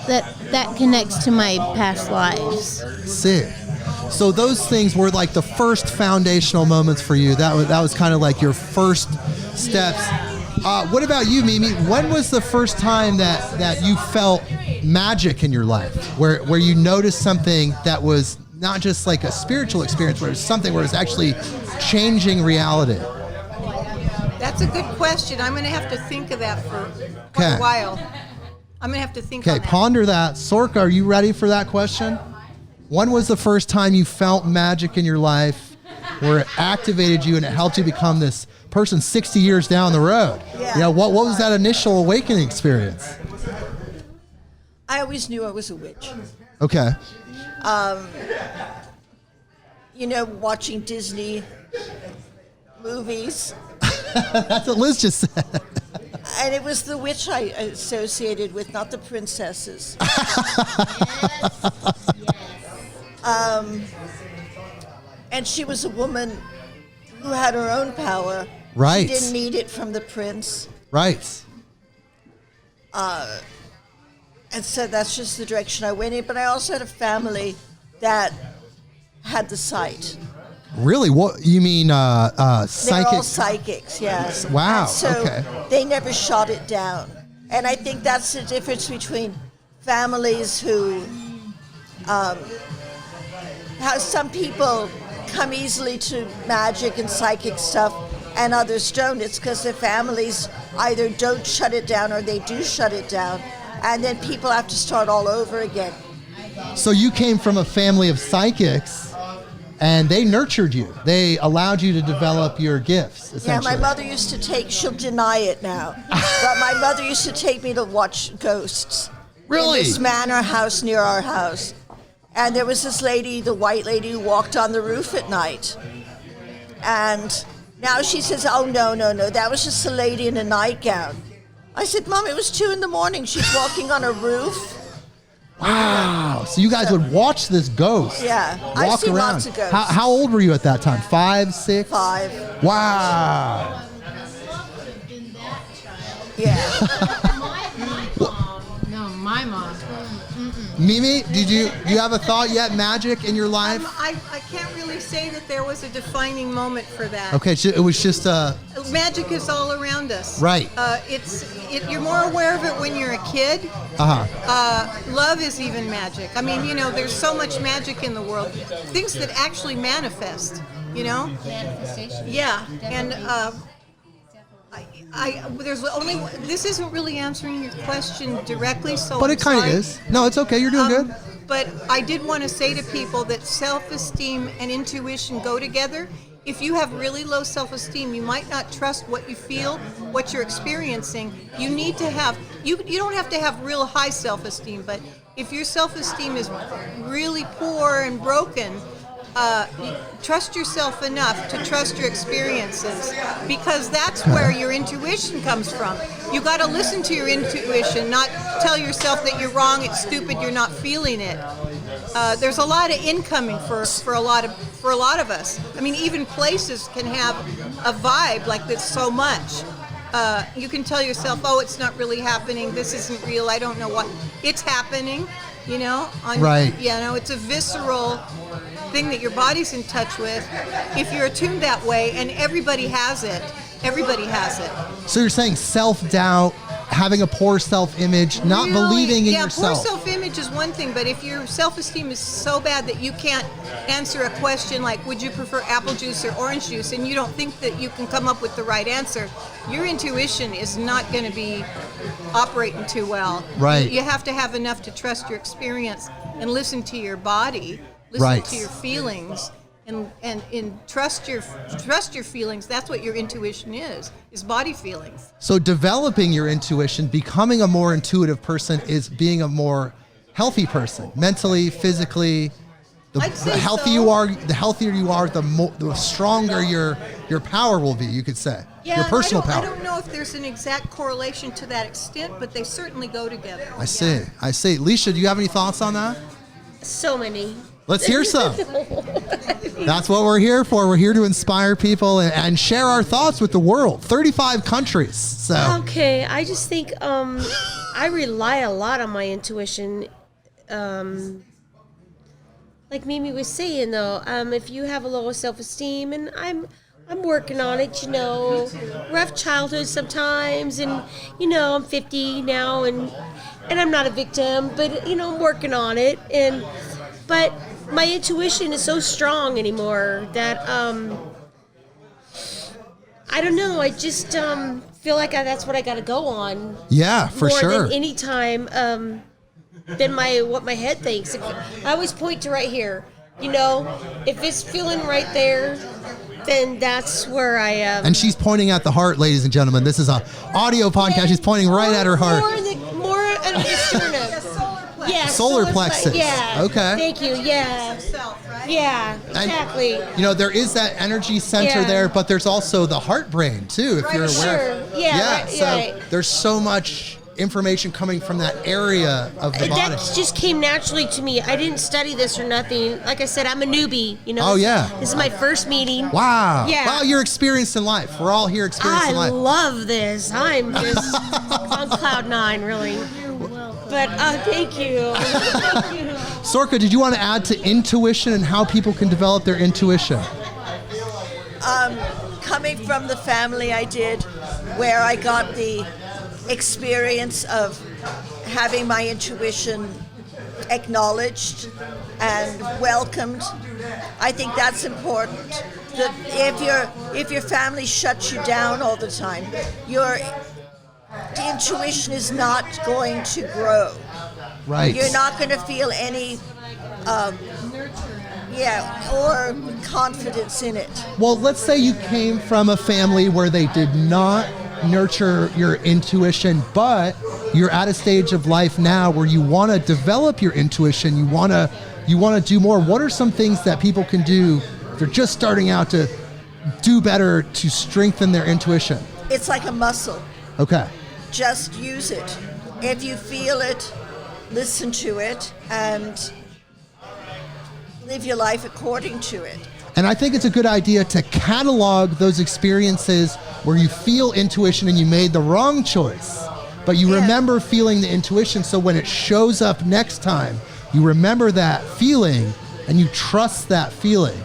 that connects to my past lives. Sick. So those things were like the first foundational moments for you. That was kind of like your first steps What about you, Mimi? When was the first time that you felt magic in your life, where you noticed something that was not just like a spiritual experience, where it was something where it was actually changing reality? That's a good question. I'm going to have to think of that for quite a while. I'm going to have to think on Okay, that. ponder that. Sorcha, are you ready for that question? When was the first time you felt magic in your life where it activated you and it helped you become this person 60 years down the road? Yeah. What was that initial awakening experience? I always knew I was a witch. Okay. Watching Disney movies. That's what Liz just said. And it was the witch I associated with, not the princesses. And she was a woman who had her own power. Right. She didn't need it from the prince. Right. And so that's just the direction I went in. But I also had a family that had the sight. Really? What you mean? They're all Psychic? psychics, yes. Wow, And so okay. they never shot it down. And I think that's the difference between families who, how some people come easily to magic and psychic stuff and others don't. It's because their families either don't shut it down or they do shut it down. And then people have to start all over again. So you came from a family of psychics, and they nurtured you. They allowed you to develop your gifts, Yeah, essentially. my mother used to she'll deny it now, but my mother used to take me to watch ghosts. Really? In this manor house near our house. And there was this lady, the white lady, who walked on the roof at night. And now she says, oh, no, that was just a lady in a nightgown. I said, Mom, it was 2 a.m. She's walking on a roof. Wow. So you guys would watch this ghost. Yeah, I've walk seen around. lots of ghosts. How old were you at that time? 5, 6? 5. Wow. Yeah. My mom. Mimi, do you have a thought yet? Magic in your life? I can't really say that there was a defining moment for that. Okay, so it was just Magic is all around us. Right. You're more aware of it when you're a kid. Love is even magic. I mean, there's so much magic in the world. Things that actually manifest, Manifestation. Yeah, and there's only this isn't really answering your question directly, so but I'm it kind of sorry. is. No, it's okay. You're doing good. But I did want to say to people that self-esteem and intuition go together. If you have really low self-esteem, you might not trust what you feel, what you're experiencing. You need to have, you don't have to have real high self-esteem, but if your self-esteem is really poor and broken, trust yourself enough to trust your experiences, because that's where your intuition comes from. You got to listen to your intuition, not tell yourself that you're wrong, it's stupid, you're not feeling it. There's a lot of incoming for a lot of us. I mean, even places can have a vibe like this so much. You can tell yourself, oh, it's not really happening, this isn't real, I don't know what. It's happening, Right. It's a visceral thing that your body's in touch with. If you're attuned that way, and everybody has it. So you're saying self-doubt, having a poor self-image, not believing in yourself. Poor self-image is one thing, but if your self-esteem is so bad that you can't answer a question like, would you prefer apple juice or orange juice, and you don't think that you can come up with the right answer, your intuition is not going to be operating too well. Right. You have to have enough to trust your experience and listen to your body, listen Right. to your feelings, and trust your feelings. That's what your intuition is body feelings. So developing your intuition, becoming a more intuitive person is being a more healthy person, mentally, physically. I'd say The healthier so. you are, the stronger your power will be, you could say. Yeah, Your personal I power. don't know if there's an exact correlation to that extent, but they certainly go together. I see. Leisha, do you have any thoughts on that? So many. Let's hear some. That's what we're here for. We're here to inspire people and share our thoughts with the world. 35 countries. So Okay, I just think I rely a lot on my intuition. Like Mimi was saying, though, if you have a low self-esteem, and I'm working on it, rough childhood sometimes, and, I'm 50 now, and I'm not a victim, but, I'm working on it, but my intuition is so strong anymore that, I don't know, I just feel like that's what I got to go on. Yeah, for more sure. More than any time than what my head thinks. I always point to right here, if it's feeling right there, then that's where I am. And she's pointing at the heart, ladies and gentlemen. This is a audio podcast. She's pointing right at her heart. More at the sternum. Yeah, solar plexus. Yeah. Okay. Thank you. Yeah. Yeah, exactly. And, there is that energy center there, but there's also the heart brain too, if you're aware. Sure. Yeah. Right, so there's so much information coming from that area of the body. That just came naturally to me. I didn't study this or nothing. Like I said, I'm a newbie, Oh, yeah. This is my first meeting. Wow. Yeah. Well, you're experienced in life. We're all here experienced in life. I love this. I'm just on cloud nine, really. But thank you. Thank you. Sorcha, did you want to add to intuition and how people can develop their intuition? Coming from the family I did, where I got the experience of having my intuition acknowledged and welcomed, I think that's important. That if your family shuts you down all the time, your intuition is not going to grow. Right. You're not going to feel any or confidence in it. Well, let's say you came from a family where they did not nurture your intuition, but you're at a stage of life now where you want to develop your intuition. You want to do more. What are some things that people can do if they're just starting out to do better to strengthen their intuition? It's like a muscle. Okay. Just use it. If you feel it, listen to it, and live your life according to it. And I think it's a good idea to catalog those experiences where you feel intuition and you made the wrong choice, but you remember feeling the intuition, so when it shows up next time, you remember that feeling and you trust that feeling.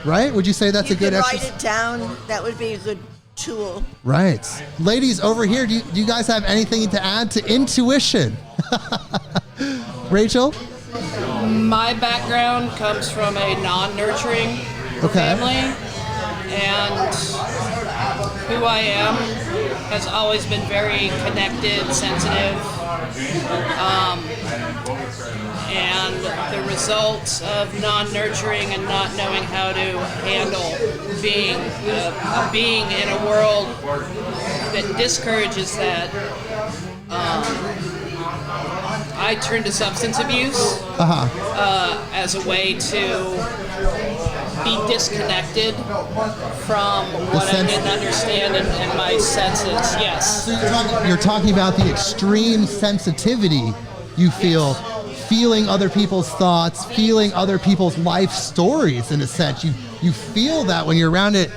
Right? Would you say that's a good exercise? You could write it down. That would be a good tool. Right. Ladies, over here, do you guys have anything to add to intuition? Rachel? My background comes from a non-nurturing family, and who I am has always been very connected, sensitive, and the results of non-nurturing and not knowing how to handle being a being in a world that discourages that. I turned to substance abuse as a way to be disconnected from what I didn't understand in my senses. Yes. So you're talking about the extreme sensitivity you feel, feeling other people's thoughts, feeling other people's life stories in a sense. You feel that when you're around it,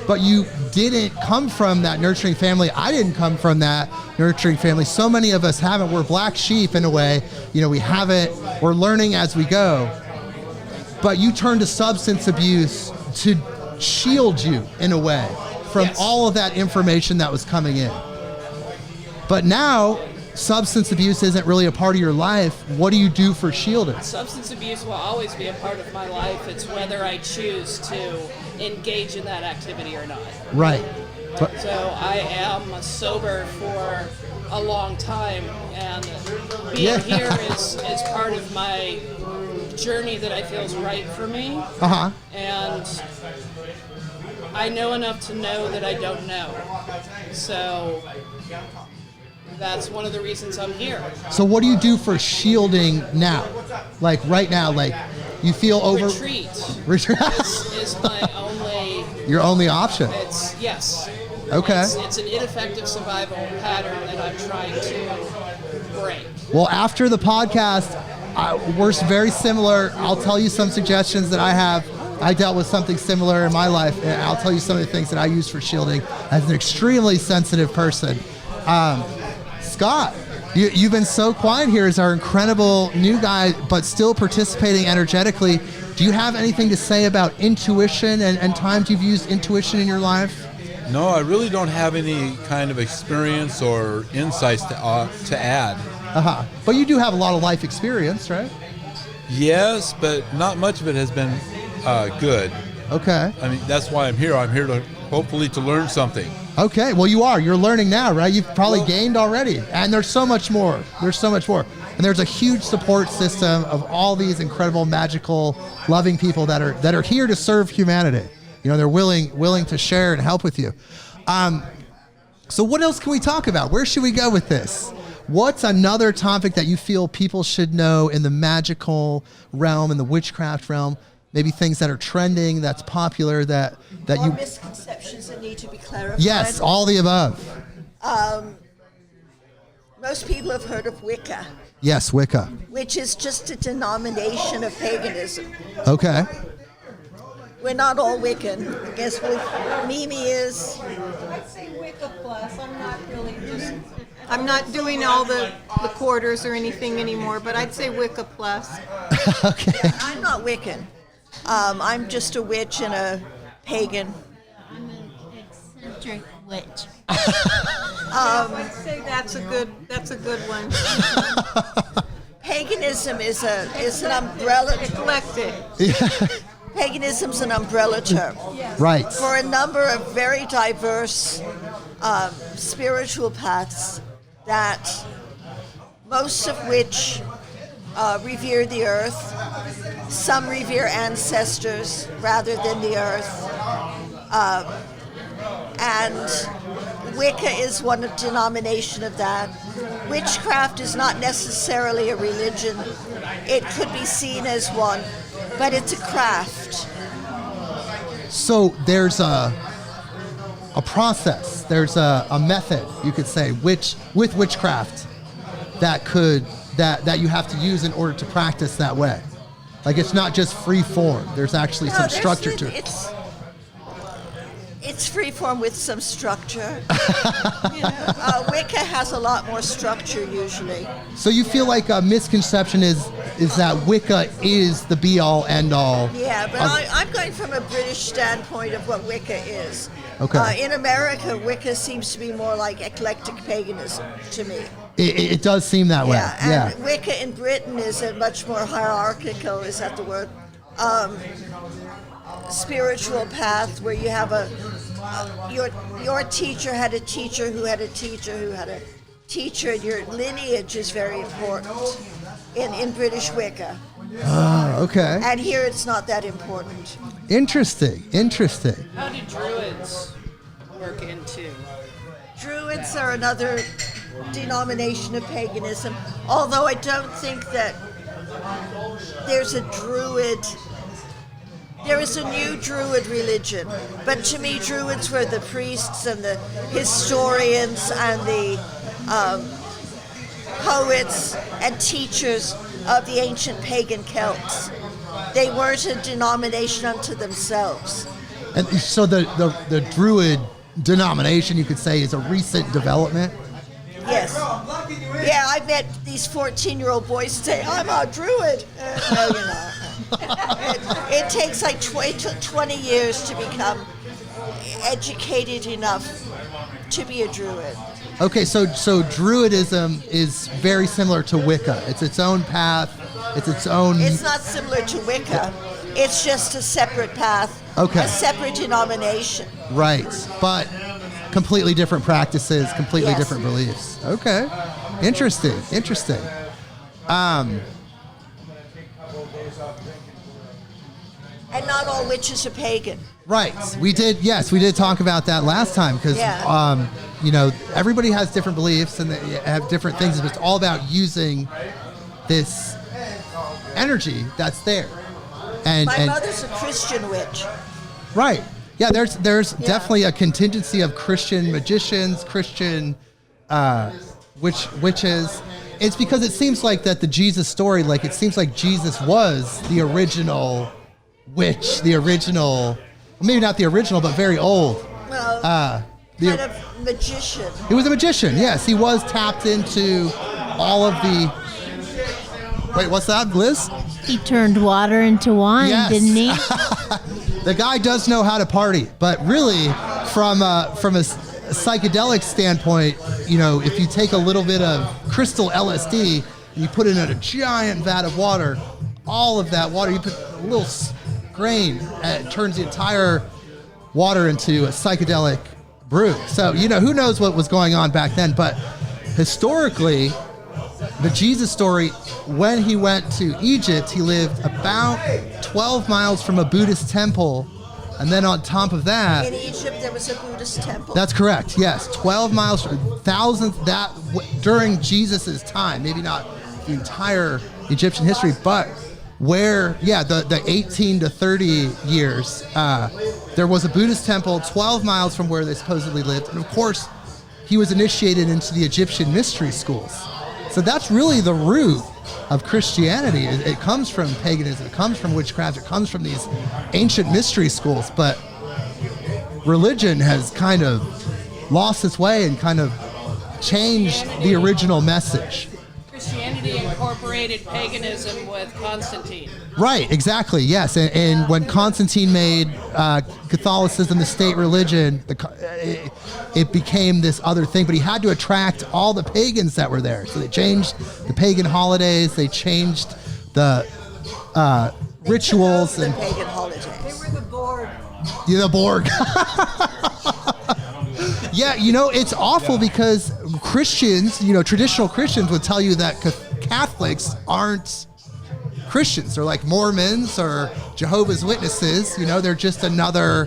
but you didn't come from that nurturing family. I didn't come from that nurturing family. So many of us haven't. We're black sheep in a way. We haven't. We're learning as we go. But you turned to substance abuse to shield you in a way from all of that information that was coming in. But now, substance abuse isn't really a part of your life. What do you do for shielding? Substance abuse will always be a part of my life. It's whether I choose to engage in that activity or not. Right. So I am sober for a long time, and being here is part of my journey that I feel is right for me. And I know enough to know that I don't know. So that's one of the reasons I'm here. So what do you do for shielding now? Like right now, like you feel over... Retreat is my only... Your only option? Yes. Okay. It's an ineffective survival pattern that I'm trying to break. Well, after the podcast, we're very similar. I'll tell you some suggestions that I have. I dealt with something similar in my life, and I'll tell you some of the things that I use for shielding as an extremely sensitive person. Scott, you've been so quiet here as our incredible new guy, but still participating energetically. Do you have anything to say about intuition and times you've used intuition in your life? No, I really don't have any kind of experience or insights to add. But you do have a lot of life experience, right? Yes, but not much of it has been good. Okay. I mean, that's why I'm here. I'm here to hopefully to learn something. Okay. Well, you are. You're learning now, right? You've probably gained already. And there's so much more. There's so much more. And there's a huge support system of all these incredible, magical, loving people that are here to serve humanity. You know, they're willing to share and help with you. So what else can we talk about? Where should we go with this? What's another topic that you feel people should know in the magical realm, in the witchcraft realm? Maybe things that are trending, that's popular, that you... misconceptions that need to be clarified. Yes, all the above. Most people have heard of Wicca, Yes, Wicca. which is just a denomination of paganism. Okay. We're not all Wiccan. I guess what Mimi is. I'd say Wicca Plus. I'm not doing all the quarters or anything anymore, but I'd say Wicca Plus. Okay. I'm not Wiccan. I'm just a witch and a pagan. I'm an eccentric witch. I'd say that's a good one. Paganism is an umbrella. Eclectic. Paganism's an umbrella term Right. for a number of very diverse spiritual paths that most of which revere the earth. Some revere ancestors rather than the earth. And Wicca is one denomination of that. Witchcraft is not necessarily a religion. It could be seen as one, but it's a craft. So there's a process, there's a method, you could say, with witchcraft that you have to use in order to practice that way. Like, it's not just free form. There's actually some structure to it. It's free form with some structure. Wicca has a lot more structure usually. So you feel like a misconception is that Wicca is the be-all, end-all? Yeah, but I'm going from a British standpoint of what Wicca is. Okay. In America, Wicca seems to be more like eclectic paganism to me. It does seem that way. Yeah, and Wicca in Britain is a much more hierarchical, is that the word? Spiritual path where you have your teacher had a teacher who had a teacher who had a teacher, and your lineage is very important in British Wicca. Oh, okay. And here it's not that important. Interesting. How do Druids work into? Druids are another denomination of paganism, although I don't think that there's a Druid. There is a new Druid religion, but to me, Druids were the priests and the historians and the poets and teachers of the ancient pagan Celts. They weren't a denomination unto themselves. And so the Druid denomination, you could say, is a recent development? Yes. Yeah, I've met these 14-year-old boys say, I'm a Druid. No, you're not. It takes like 20 years to become educated enough to be a Druid. Okay, so Druidism is very similar to Wicca. It's its own path. It's its own... It's not similar to Wicca. It's just a separate path. Okay. A separate denomination. Right, but completely different practices, completely Yes. different beliefs. Okay, interesting. And not all witches are pagan. Right, we did talk about that last time because, Yeah. everybody has different beliefs and they have different things, but it's all about using this energy that's there. And My mother's a Christian witch. right, yeah, there's definitely a contingency of Christian magicians, Christian witches. It's because it seems like that the Jesus story, like it seems like Jesus was the original witch, maybe not the original, but very old. Well, kind of magician. He was a magician, yes. He was tapped into all of the... Wait, what's that, Liz? He turned water into wine, Yes. didn't he? The guy does know how to party, but really, from a psychedelic standpoint, if you take a little bit of crystal LSD and you put it in a giant vat of water, all of that water, you put a little grain, and it turns the entire water into a psychedelic brew. So, who knows what was going on back then, but historically, the Jesus story, when he went to Egypt, he lived about 12 miles from a Buddhist temple. And then on top of that... In Egypt, there was a Buddhist temple. That's correct, yes. 12 miles, thousands, during Jesus' time, maybe not the entire Egyptian history, but where, the 18 to 30 years, there was a Buddhist temple 12 miles from where they supposedly lived. And of course, he was initiated into the Egyptian mystery schools. So that's really the root of Christianity. It comes from paganism, it comes from witchcraft, it comes from these ancient mystery schools. But religion has kind of lost its way and kind of changed the original message. Christianity incorporated paganism with Constantine. Right, exactly, yes. And when Constantine made Catholicism the state religion, it became this other thing. But he had to attract all the pagans that were there. So they changed the pagan holidays, they changed the rituals. The And pagan holidays. They were the Borg. the Borg. Yeah, it's awful because Christians, traditional Christians would tell you that Catholics aren't Christians. They're like Mormons or Jehovah's Witnesses. They're just another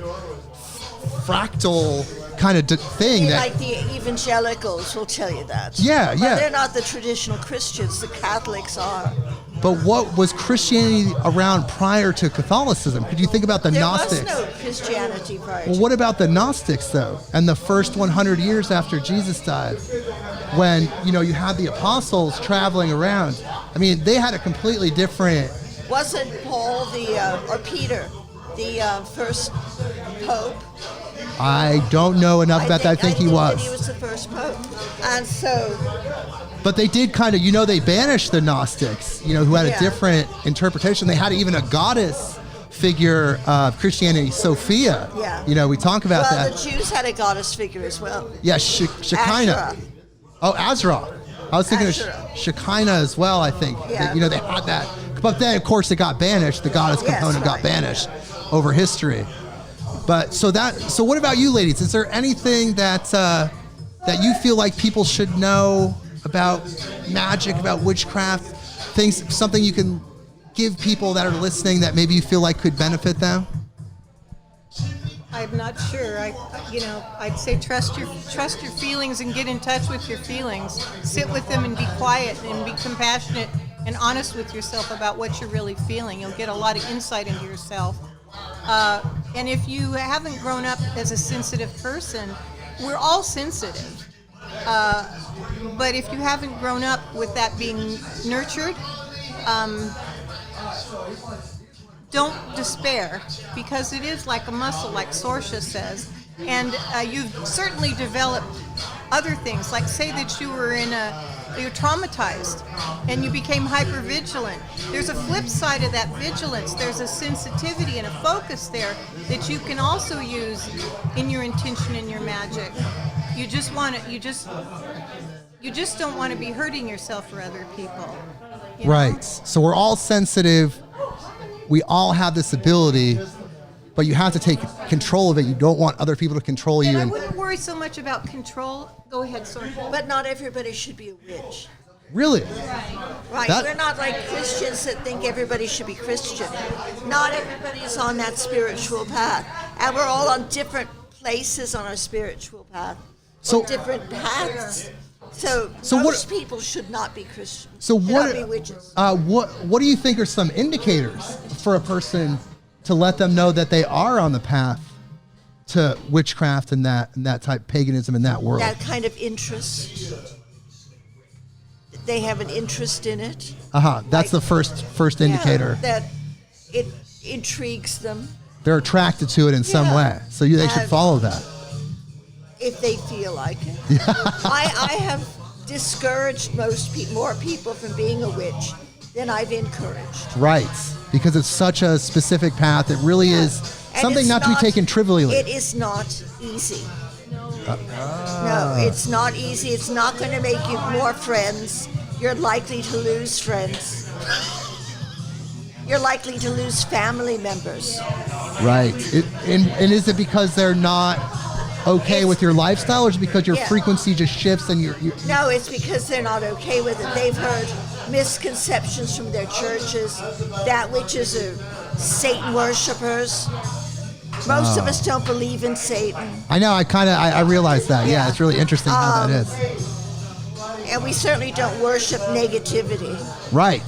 fractal kind of thing. Like the evangelicals will tell you that. Yeah. But they're not the traditional Christians. The Catholics are. But what was Christianity around prior to Catholicism? Could you think about the There Gnostics? was no Christianity prior Well, to. what about the Gnostics, though? And the first 100 years after Jesus died, when, you had the apostles traveling around. I mean, they had a completely different... Wasn't Paul or Peter the first pope? I don't know enough about that. I think he was. That he was the first pope. And so... But they did kind of, they banished the Gnostics, who had a different interpretation. They had even a goddess figure of Christianity, Sophia. Yeah. We talk about that. Well, the Jews had a goddess figure as well. Yeah, Shekinah. Asherah. Oh, Azra. I was thinking Asherah. of Shekinah as well, I think. Yeah. They had that. But then, of course, it got banished. The goddess component got banished over history. But so what about you, ladies? Is there anything that you feel like people should know about magic, about witchcraft, something you can give people that are listening that maybe you feel like could benefit them? I'm not sure. I'd say trust your feelings and get in touch with your feelings. Sit with them and be quiet and be compassionate and honest with yourself about what you're really feeling. You'll get a lot of insight into yourself. And if you haven't grown up as a sensitive person, we're all sensitive. But if you haven't grown up with that being nurtured, don't despair, because it is like a muscle, like Sorcha says. And you've certainly developed other things, like say that you're traumatized and you became hypervigilant. There's a flip side of that vigilance. There's a sensitivity and a focus there that you can also use in your intention and your magic. You just don't want to be hurting yourself or other people. Right. So we're all sensitive. We all have this ability, but you have to take control of it. You don't want other people to control you. And I wouldn't worry so much about control. Go ahead, Sorcha. But not everybody should be a witch. Really? Right. That- We're not like Christians that think everybody should be Christian. Not everybody's on that spiritual path. And we're all on different places on our spiritual path. So- On different paths. So most people should not be Christians. So should what? not be witches. What do you think are some indicators for a person to let them know that they are on the path to witchcraft and that type paganism in that world? That kind of interest. They have an interest in it. That's the first indicator. Yeah, that it intrigues them. They're attracted to it in some way. So they should follow that. If they feel like it. I have discouraged more people from being a witch then I've encouraged. Right. Because it's such a specific path. It really is And something it's not to be taken trivially. It is not easy. No, it's not easy. It's not going to make you more friends. You're likely to lose friends. You're likely to lose family members. Right. And is it because they're not okay with your lifestyle, or is it because your frequency just shifts and you're No, it's because they're not okay with it. They've heard misconceptions from their churches that witches are Satan worshipers. Most of us don't believe in Satan. I know, I realize that. Yeah, it's really interesting how that is. And we certainly don't worship negativity. Right.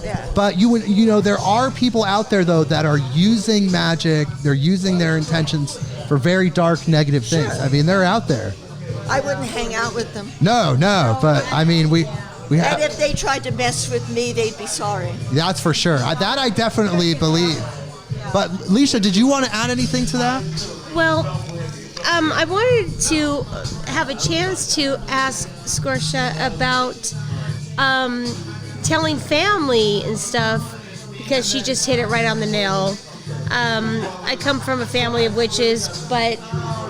Yeah. But you know, there are people out there though that are using magic, they're using their intentions for very dark, negative things. Sure. I mean, they're out there. I wouldn't hang out with them. No, but I mean, we And have. if they tried to mess with me, they'd be sorry. That's for sure. That I definitely believe. But Leisha, did you want to add anything to that? Well, I wanted to have a chance to ask Sorcha about telling family and stuff, because she just hit it right on the nail. I come from a family of witches, but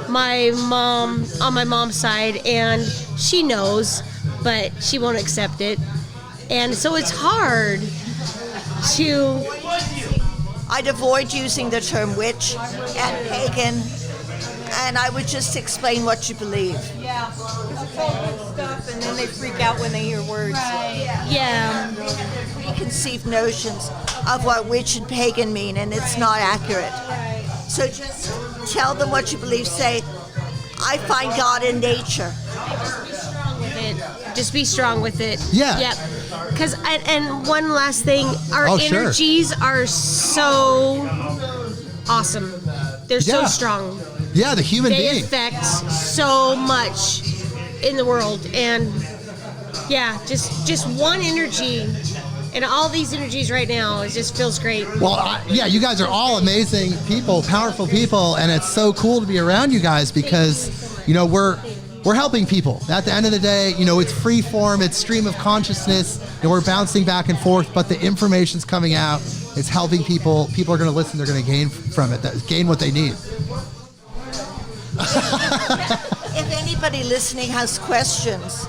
my mom, on my mom's side, and she knows, but she won't accept it. And so it's hard to... I'd avoid using the term witch and pagan, and I would just explain what you believe. Yeah, it's all good stuff, and then they freak out when they hear words. Yeah. Preconceived notions of what witch and pagan mean, and it's not accurate. So just tell them what you believe. Say, I find God in nature. Just be strong with it. Yeah. Yep. Because and one last thing, our sure. energies are so awesome. They're so Yeah. strong. Yeah, the human They being. affect so much in the world, and yeah, just one energy, and all these energies right now, it just feels great. Well, yeah, you guys are all amazing people, powerful people, and it's so cool to be around you guys because, you know, we're helping people. At the end of the day, you know, it's free form, it's stream of consciousness, and we're bouncing back and forth, but the information's coming out. It's helping people. People are going to listen. They're going to gain from it, gain what they need. If anybody listening has questions,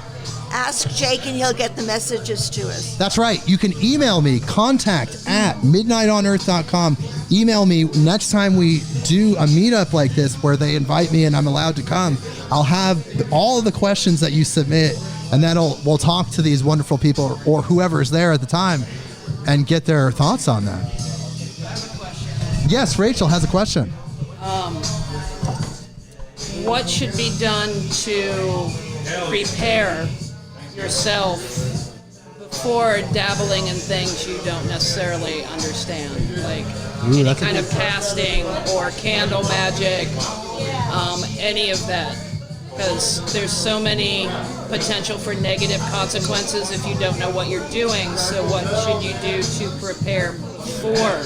ask Jake and he'll get the messages to us. That's right. You can email me, contact@midnightonearth.com. Email me next time we do a meetup like this where they invite me and I'm allowed to come. I'll have all of the questions that you submit, and then we'll talk to these wonderful people or whoever's there at the time and get their thoughts on that. Yes, Rachel has a question. What should be done to prepare yourself before dabbling in things you don't necessarily understand, like any kind of casting or candle magic, any of that? Because there's so many potential for negative consequences if you don't know what you're doing. So what should you do to prepare before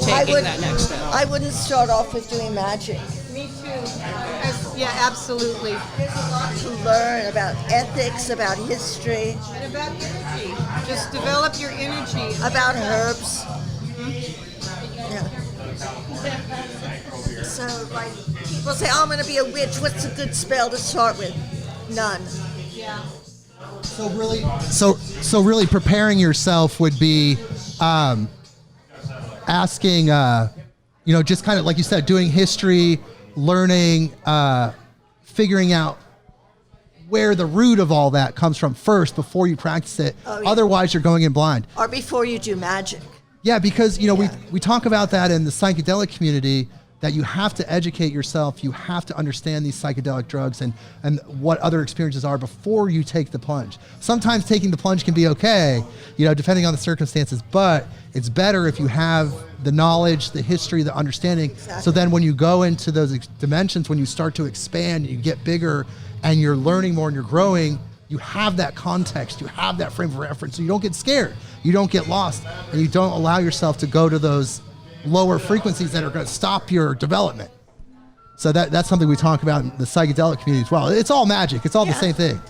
taking that next step? I wouldn't start off with doing magic. Me too. Yeah, absolutely. There's a lot to learn about ethics, about history, And about energy. Just develop your energy. about herbs. Yeah. So, like, people say, oh, I'm going to be a witch. What's a good spell to start with? None. Yeah. So really preparing yourself would be asking, you know, just kind of like you said, doing history, learning, figuring out where the root of all that comes from first before you practice it. Oh, yeah. Otherwise, you're going in blind. Or before you do magic. Yeah, because, you know, Yeah. we talk about that in the psychedelic community, that you have to educate yourself. You have to understand these psychedelic drugs and what other experiences are before you take the plunge. Sometimes taking the plunge can be okay, you know, depending on the circumstances, but it's better if you have the knowledge, the history, the understanding. Exactly. So then when you go into those dimensions, when you start to expand, you get bigger and you're learning more and you're growing, you have that context, you have that frame of reference, so you don't get scared, you don't get lost, and you don't allow yourself to go to those lower frequencies that are going to stop your development. So that's something we talk about in the psychedelic community as well. It's all magic. It's all the same thing.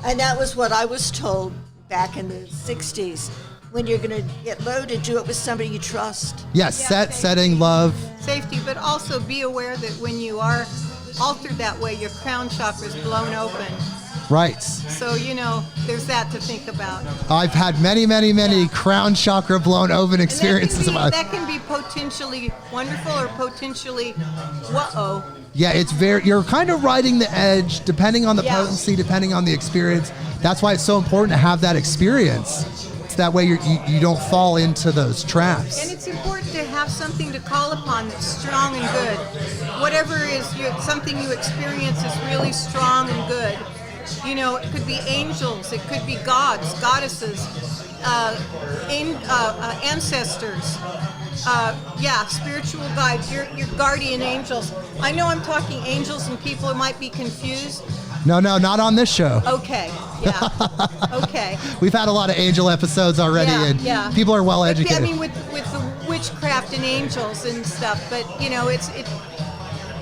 And that was what I was told back in the 60s when you're going to get loaded, do it with somebody you trust. Yes, setting, love. Safety, but also be aware that when you are altered that way, your crown chakra is blown open. Right. So, there's that to think about. I've had many crown chakra blown open experiences. That can be potentially wonderful or potentially whoa. Yeah, you're kind of riding the edge depending on the potency, depending on the experience. That's why it's so important to have that experience. So that way you don't fall into those traps. And it's important to have something to call upon that's strong and good. Whatever something you experience is really strong and good. It could be angels, it could be gods, goddesses, ancestors, spiritual guides, your guardian angels. I know I'm talking angels and people might be confused. No, not on this show. Okay, yeah, okay. We've had a lot of angel episodes already, and people are well educated. I mean, with the witchcraft and angels and stuff, but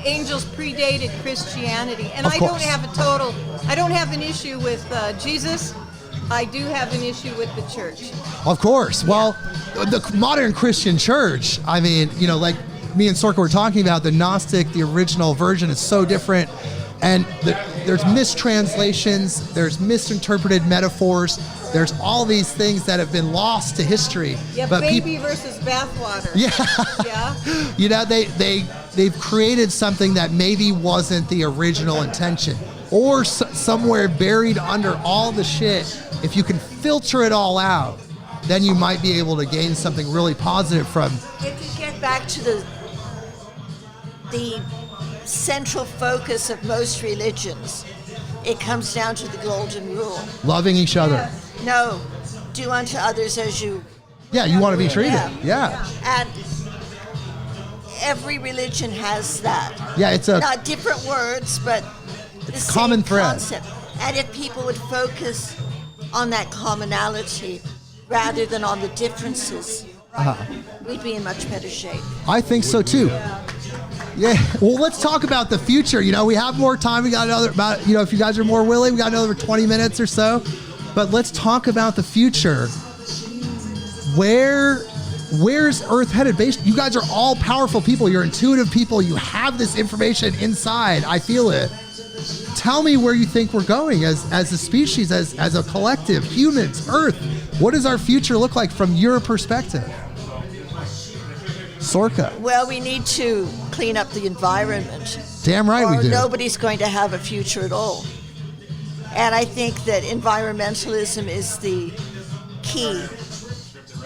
angels predated Christianity, and I don't have an issue with Jesus. I do have an issue with the church. Of course. Well, the modern Christian church, I mean, like me and Sorcha were talking about, the Gnostic, the original version is so different, and there's mistranslations, there's misinterpreted metaphors, there's all these things that have been lost to history. Yeah, but baby versus bathwater. Yeah. They've created something that maybe wasn't the original intention, or somewhere buried under all the shit. If you can filter it all out, then you might be able to gain something really positive from. If you get back to the central focus of most religions, it comes down to the golden rule. Loving each other. No, do unto others as you. Yeah, you want to be treated. Yeah. And every religion has that. Yeah, it's not different words, but it's the common same thread. Concept. And if people would focus on that commonality rather than on the differences, we'd be in much better shape. I think so too. Yeah. Well, let's talk about the future. We have more time. We got if you guys are more willing, we got another 20 minutes or so. But let's talk about the future. Where's Earth headed? You guys are all powerful people. You're intuitive people. You have this information inside. I feel it. Tell me where you think we're going as a species, as a collective, humans, Earth. What does our future look like from your perspective? Sorcha. Well, we need to clean up the environment. Damn right we do. Or nobody's going to have a future at all. And I think that environmentalism is the key.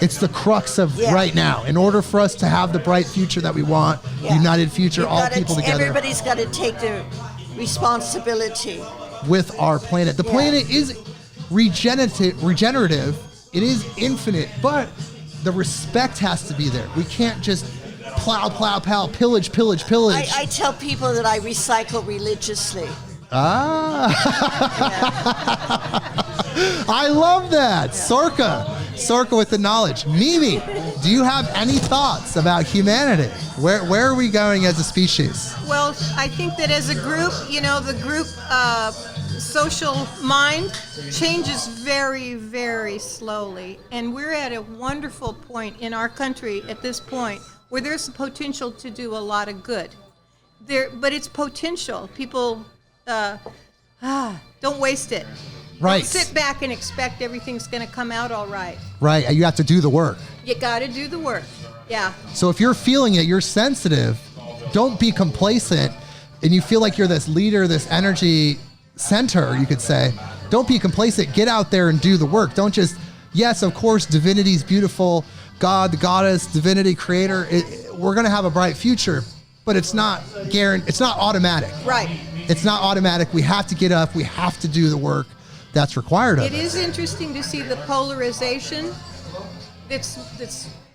It's the crux of right now. In order for us to have the bright future that we want, united future, all people together. Everybody's got to take their responsibility. With our planet. The planet is regenerative. It is infinite, but the respect has to be there. We can't just plow, pillage. I tell people that I recycle religiously. I love that. Sorcha with the knowledge. Mimi, do you have any thoughts about humanity? Where are we going as a species? Well, I think that as a group, the group social mind changes very, very slowly. And we're at a wonderful point in our country at this point where there's the potential to do a lot of good. But it's potential. People don't waste it. Right. Don't sit back and expect everything's going to come out all right. Right. You have to do the work. You got to do the work. Yeah. So if you're feeling it, you're sensitive, don't be complacent, and you feel like you're this leader, this energy center, you could say. Don't be complacent. Get out there and do the work. Don't just, yes, of course, divinity's beautiful. God, the goddess, divinity, creator. We're going to have a bright future, but it's not guaranteed. It's not automatic. Right. It's not automatic. We have to get up. We have to do the work that's required of us. It is interesting to see the polarization that's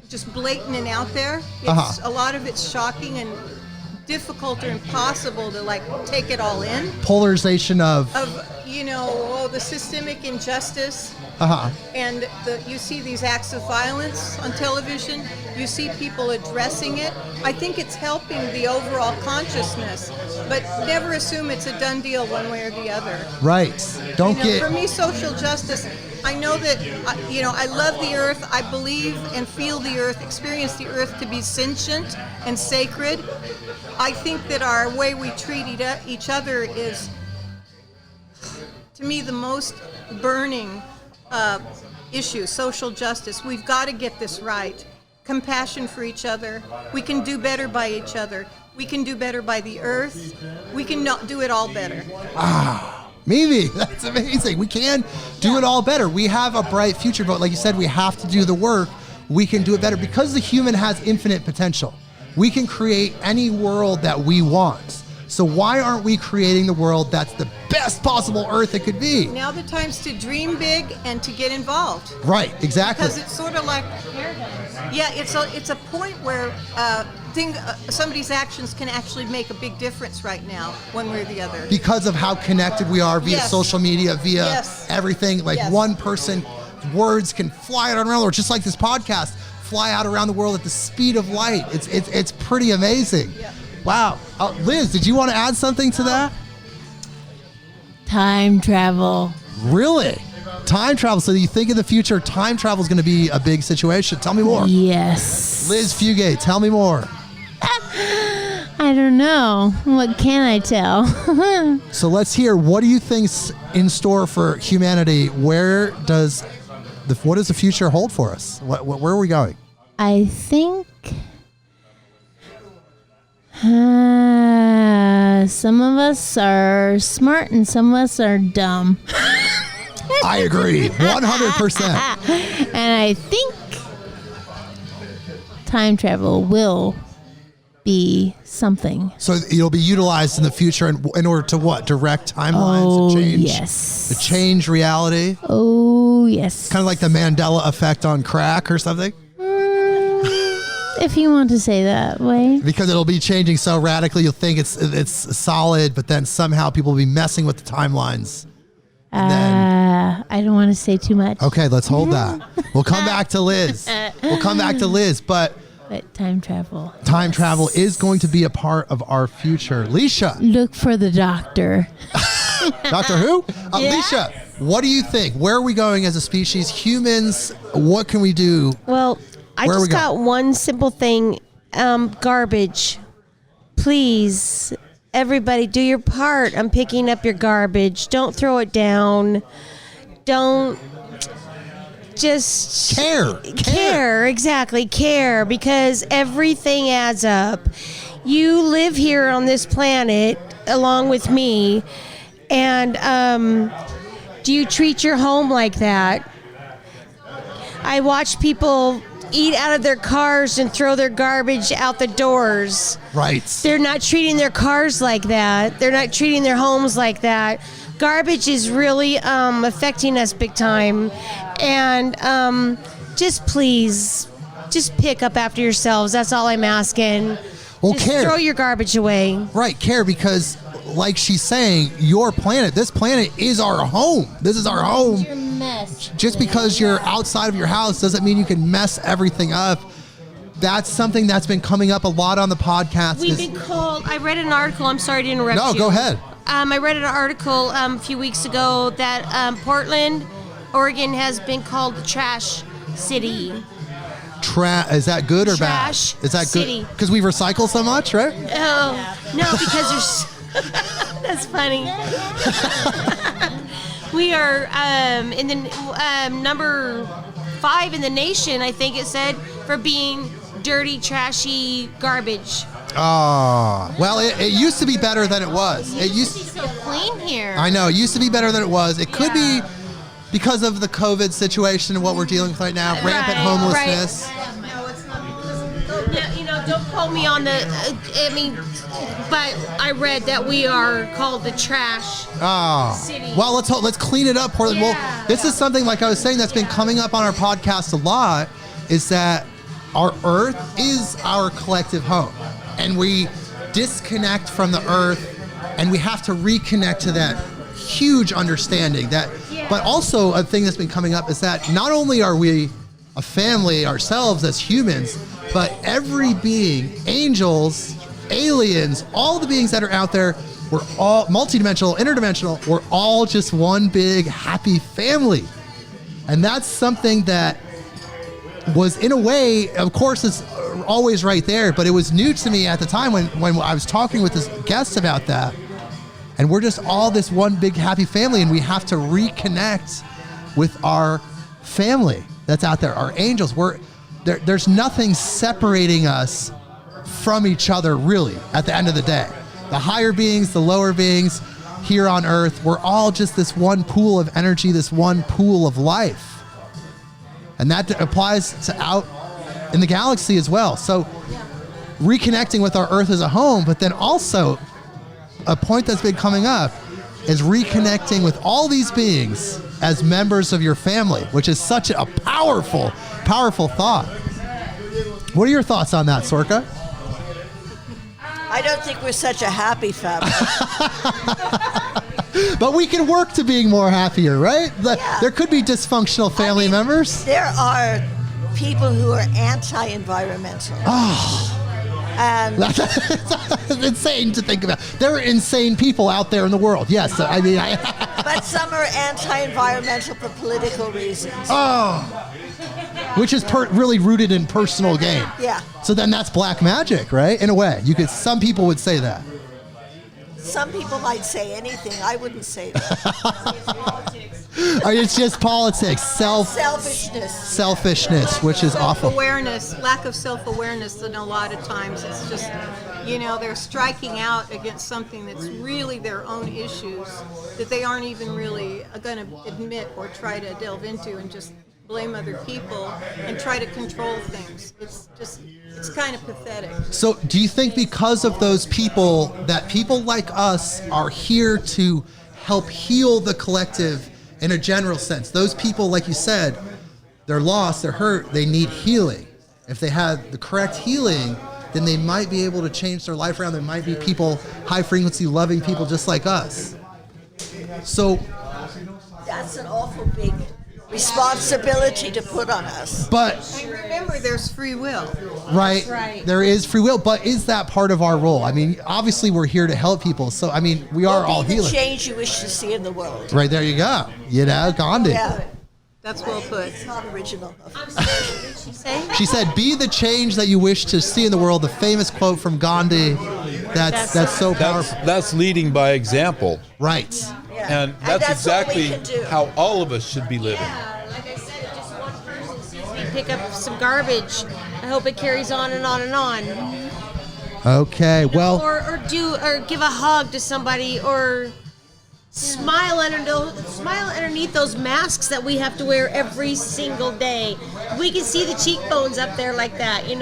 just blatant and out there. It's a lot of it's shocking and difficult or impossible to take it all in. Polarization of the systemic injustice. And you see these acts of violence on television. You see people addressing it. I think it's helping the overall consciousness, but never assume it's a done deal one way or the other. Right. For me, social justice, I know that, I love the earth. I believe and feel the earth, experience the earth to be sentient and sacred. I think that our way we treat each other is, to me, the most burning issue, social justice. We've got to get this right. Compassion for each other. We can do better by each other. We can do better by the earth. We can not do it all better. Mimi, that's amazing. We can do it all better. We have a bright future, but like you said, we have to do the work. We can do it better because the human has infinite potential. We can create any world that we want. So why aren't we creating the world that's the best possible earth it could be? Now the time's to dream big and to get involved. Right, exactly. Because it's sort of like, it's a point where somebody's actions can actually make a big difference right now, one way or the other. Because of how connected we are via social media, via everything. Like one person, words can fly out around, or just like this podcast, fly out around the world at the speed of light. It's pretty amazing. Yeah. Wow. Liz, did you want to add something to that? Time travel. Really? Time travel. So you think in the future, time travel is going to be a big situation. Tell me more. Yes. Liz Fugate, tell me more. I don't know. What can I tell? So let's hear, what do you think's in store for humanity? What does the future hold for us? Where are we going? I think some of us are smart and some of us are dumb. I agree, 100%. And I think time travel will be something. So it'll be utilized in the future in order to what? Direct timelines and change? Yes. To change reality? Oh, yes. Kind of like the Mandela effect on crack or something? If you want to say that way. Because it'll be changing so radically, you'll think it's solid, but then somehow people will be messing with the timelines. I don't want to say too much. Okay, let's hold that. We'll come back to Liz. But time travel. Time travel is going to be a part of our future. Leisha. Look for the doctor. Doctor who? Leisha, what do you think? Where are we going as a species? Humans, what can we do? Well, I just got one simple thing. Garbage. Please, everybody, do your part. I'm picking up your garbage. Don't throw it down. Don't just care. Exactly, care, because everything adds up. You live here on this planet along with me, and do you treat your home like that? I watch people eat out of their cars and throw their garbage out the doors. Right. They're not treating their cars like that. They're not treating their homes like that. Garbage is really affecting us big time. And just please, just pick up after yourselves. That's all I'm asking. Well, just care. Throw your garbage away. Right, care, because like she's saying, this planet is our home. This is our home. Your mess. Just because you're outside of your house doesn't mean you can mess everything up. That's something that's been coming up a lot on the podcast. We've been called, I read an article, I'm sorry to interrupt you. No, go ahead. I read an article a few weeks ago that Portland, Oregon has been called the trash city. Is that good or Trash bad? Is that city. good? Because we recycle so much, right? Oh, no, because there's... That's funny. We are in the number 5 in the nation, I think it said, for being dirty, trashy garbage. Oh, well, it used to be better than it was. It used to be so clean here. I know, it used to be better than it was. It could be because of the COVID situation and what we're dealing with right now, rampant homelessness. No, it's not. Don't quote me on the, but I read that we are called the trash city. Well, let's clean it up, Portland. Yeah. Well, this is something, like I was saying, that's been coming up on our podcast a lot, is that our Earth is our collective home. And we disconnect from the Earth, and we have to reconnect to that huge understanding. But also a thing that's been coming up is that not only are we a family ourselves as humans, but every being, angels, aliens, all the beings that are out there, we're all multidimensional, interdimensional, we're all just one big happy family. And that's something that was, in a way, of course, it's always right there, but it was new to me at the time when I was talking with this guest about that. And we're just all this one big happy family, and we have to reconnect with our family that's out there, our angels. There's nothing separating us from each other, really, at the end of the day. The higher beings, the lower beings here on Earth, we're all just this one pool of energy, this one pool of life. And that applies to out in the galaxy as well. So reconnecting with our Earth as a home, but then also a point that's been coming up is reconnecting with all these beings as members of your family, which is such a powerful, powerful thought. What are your thoughts on that, Sorcha? I don't think we're such a happy family. But we can work to being more happier, right? Yeah. There could be dysfunctional family members. There are people who are anti-environmental. And It's insane to think about. There are insane people out there in the world. Yes, I mean, but some are anti-environmental for political reasons. Which is really rooted in personal gain. Yeah. So then that's black magic, right? In a way, some people would say that. Some people might say anything. I wouldn't say that. It's just politics, selfishness, which is awful. Lack of self-awareness, and a lot of times it's just, they're striking out against something that's really their own issues that they aren't even really going to admit or try to delve into, and just blame other people and try to control things. It's kind of pathetic. So do you think because of those people, that people like us are here to help heal the collective in a general sense? Those people, like you said, they're lost, they're hurt, they need healing. If they had the correct healing, then they might be able to change their life around. There might be people, high frequency, loving people just like us. So That's an awful big responsibility to put on us. But And remember, there's free will. right, there is free will, but is that part of our role? I mean, obviously we're here to help people, so I mean, we are all Be the healers. change you wish to see in the world. Right, there you go. Gandhi. Yeah, That's well put. it's not original. I'm sorry, what did she say? She said, "Be the change that you wish to see in the world." The famous quote from Gandhi. That's so powerful. That's leading by example. Right. Yeah. And that's that's all we exactly can do. how all of us should be living. Yeah, like I said, if just one person sees me pick up some garbage, I hope it carries on and on and on. Okay. Well. Or give a hug to somebody, or smile underneath those masks that we have to wear every single day. We can see the cheekbones up there like that, We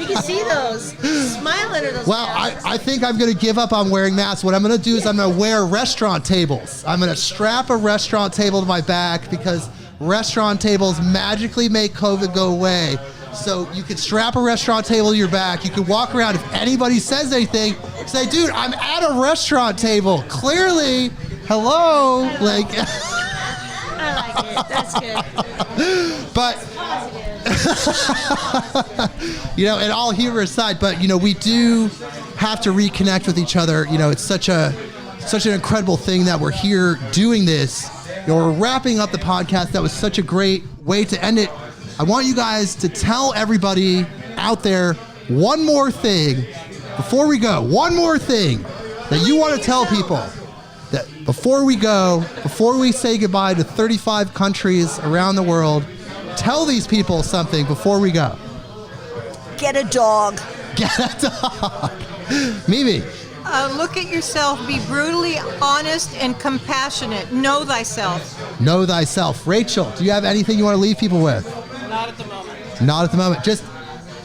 can see those. Smile under those Well, masks. I think I'm going to give up on wearing masks. What I'm going to do is I'm going to wear restaurant tables. I'm going to strap a restaurant table to my back because restaurant tables magically make COVID go away. So you can strap a restaurant table to your back. You can walk around. If anybody says anything, say, "Dude, I'm at a restaurant table. Clearly, hello." Like, I like it. That's good. but and all humor aside, but we do have to reconnect with each other. It's such an incredible thing that we're here doing this. We're wrapping up the podcast. That was such a great way to end it. I want you guys to tell everybody out there one more thing before we go. One more thing that you want to tell people that before we go, before we say goodbye to 35 countries around the world. Tell these people something before we go. Get a dog. Get a dog. Mimi. Look at yourself. Be brutally honest and compassionate. Know thyself. Know thyself. Rachel, do you have anything you want to leave people with? Not at the moment. Not at the moment. Just,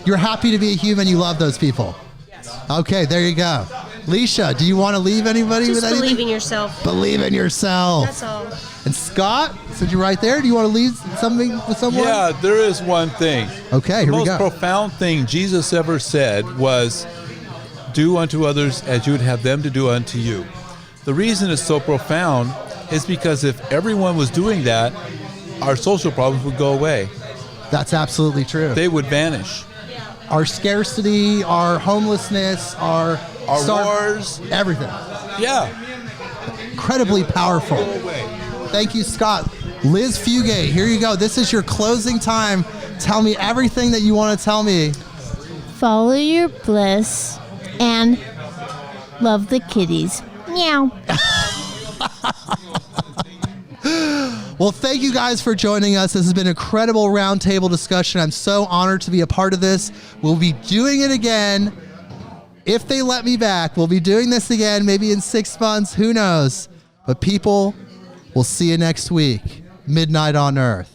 you're happy to be a human. You love those people. Yes. Okay, there you go. Leisha, do you want to leave anybody Just with anything? believe in yourself. Believe in yourself. That's all. And Scott, since you're right there, do you want to leave something with someone? Yeah, there is one thing. Okay, here the we go. most profound thing Jesus ever said was, "Do unto others as you would have them to do unto you." The reason it's so profound is because if everyone was doing that, our social problems would go away. That's absolutely true. They would vanish. Our scarcity, our homelessness, our wars, everything. Yeah. Incredibly powerful. Thank you, Scott. Liz Fugate, here you go. This is your closing time. Tell me everything that you want to tell me. Follow your bliss and love the kitties. Meow. Well, thank you guys for joining us. This has been an incredible roundtable discussion. I'm so honored to be a part of this. We'll be doing it again. If they let me back, we'll be doing this again, maybe in 6 months. Who knows? But people, we'll see you next week. Midnight on Earth.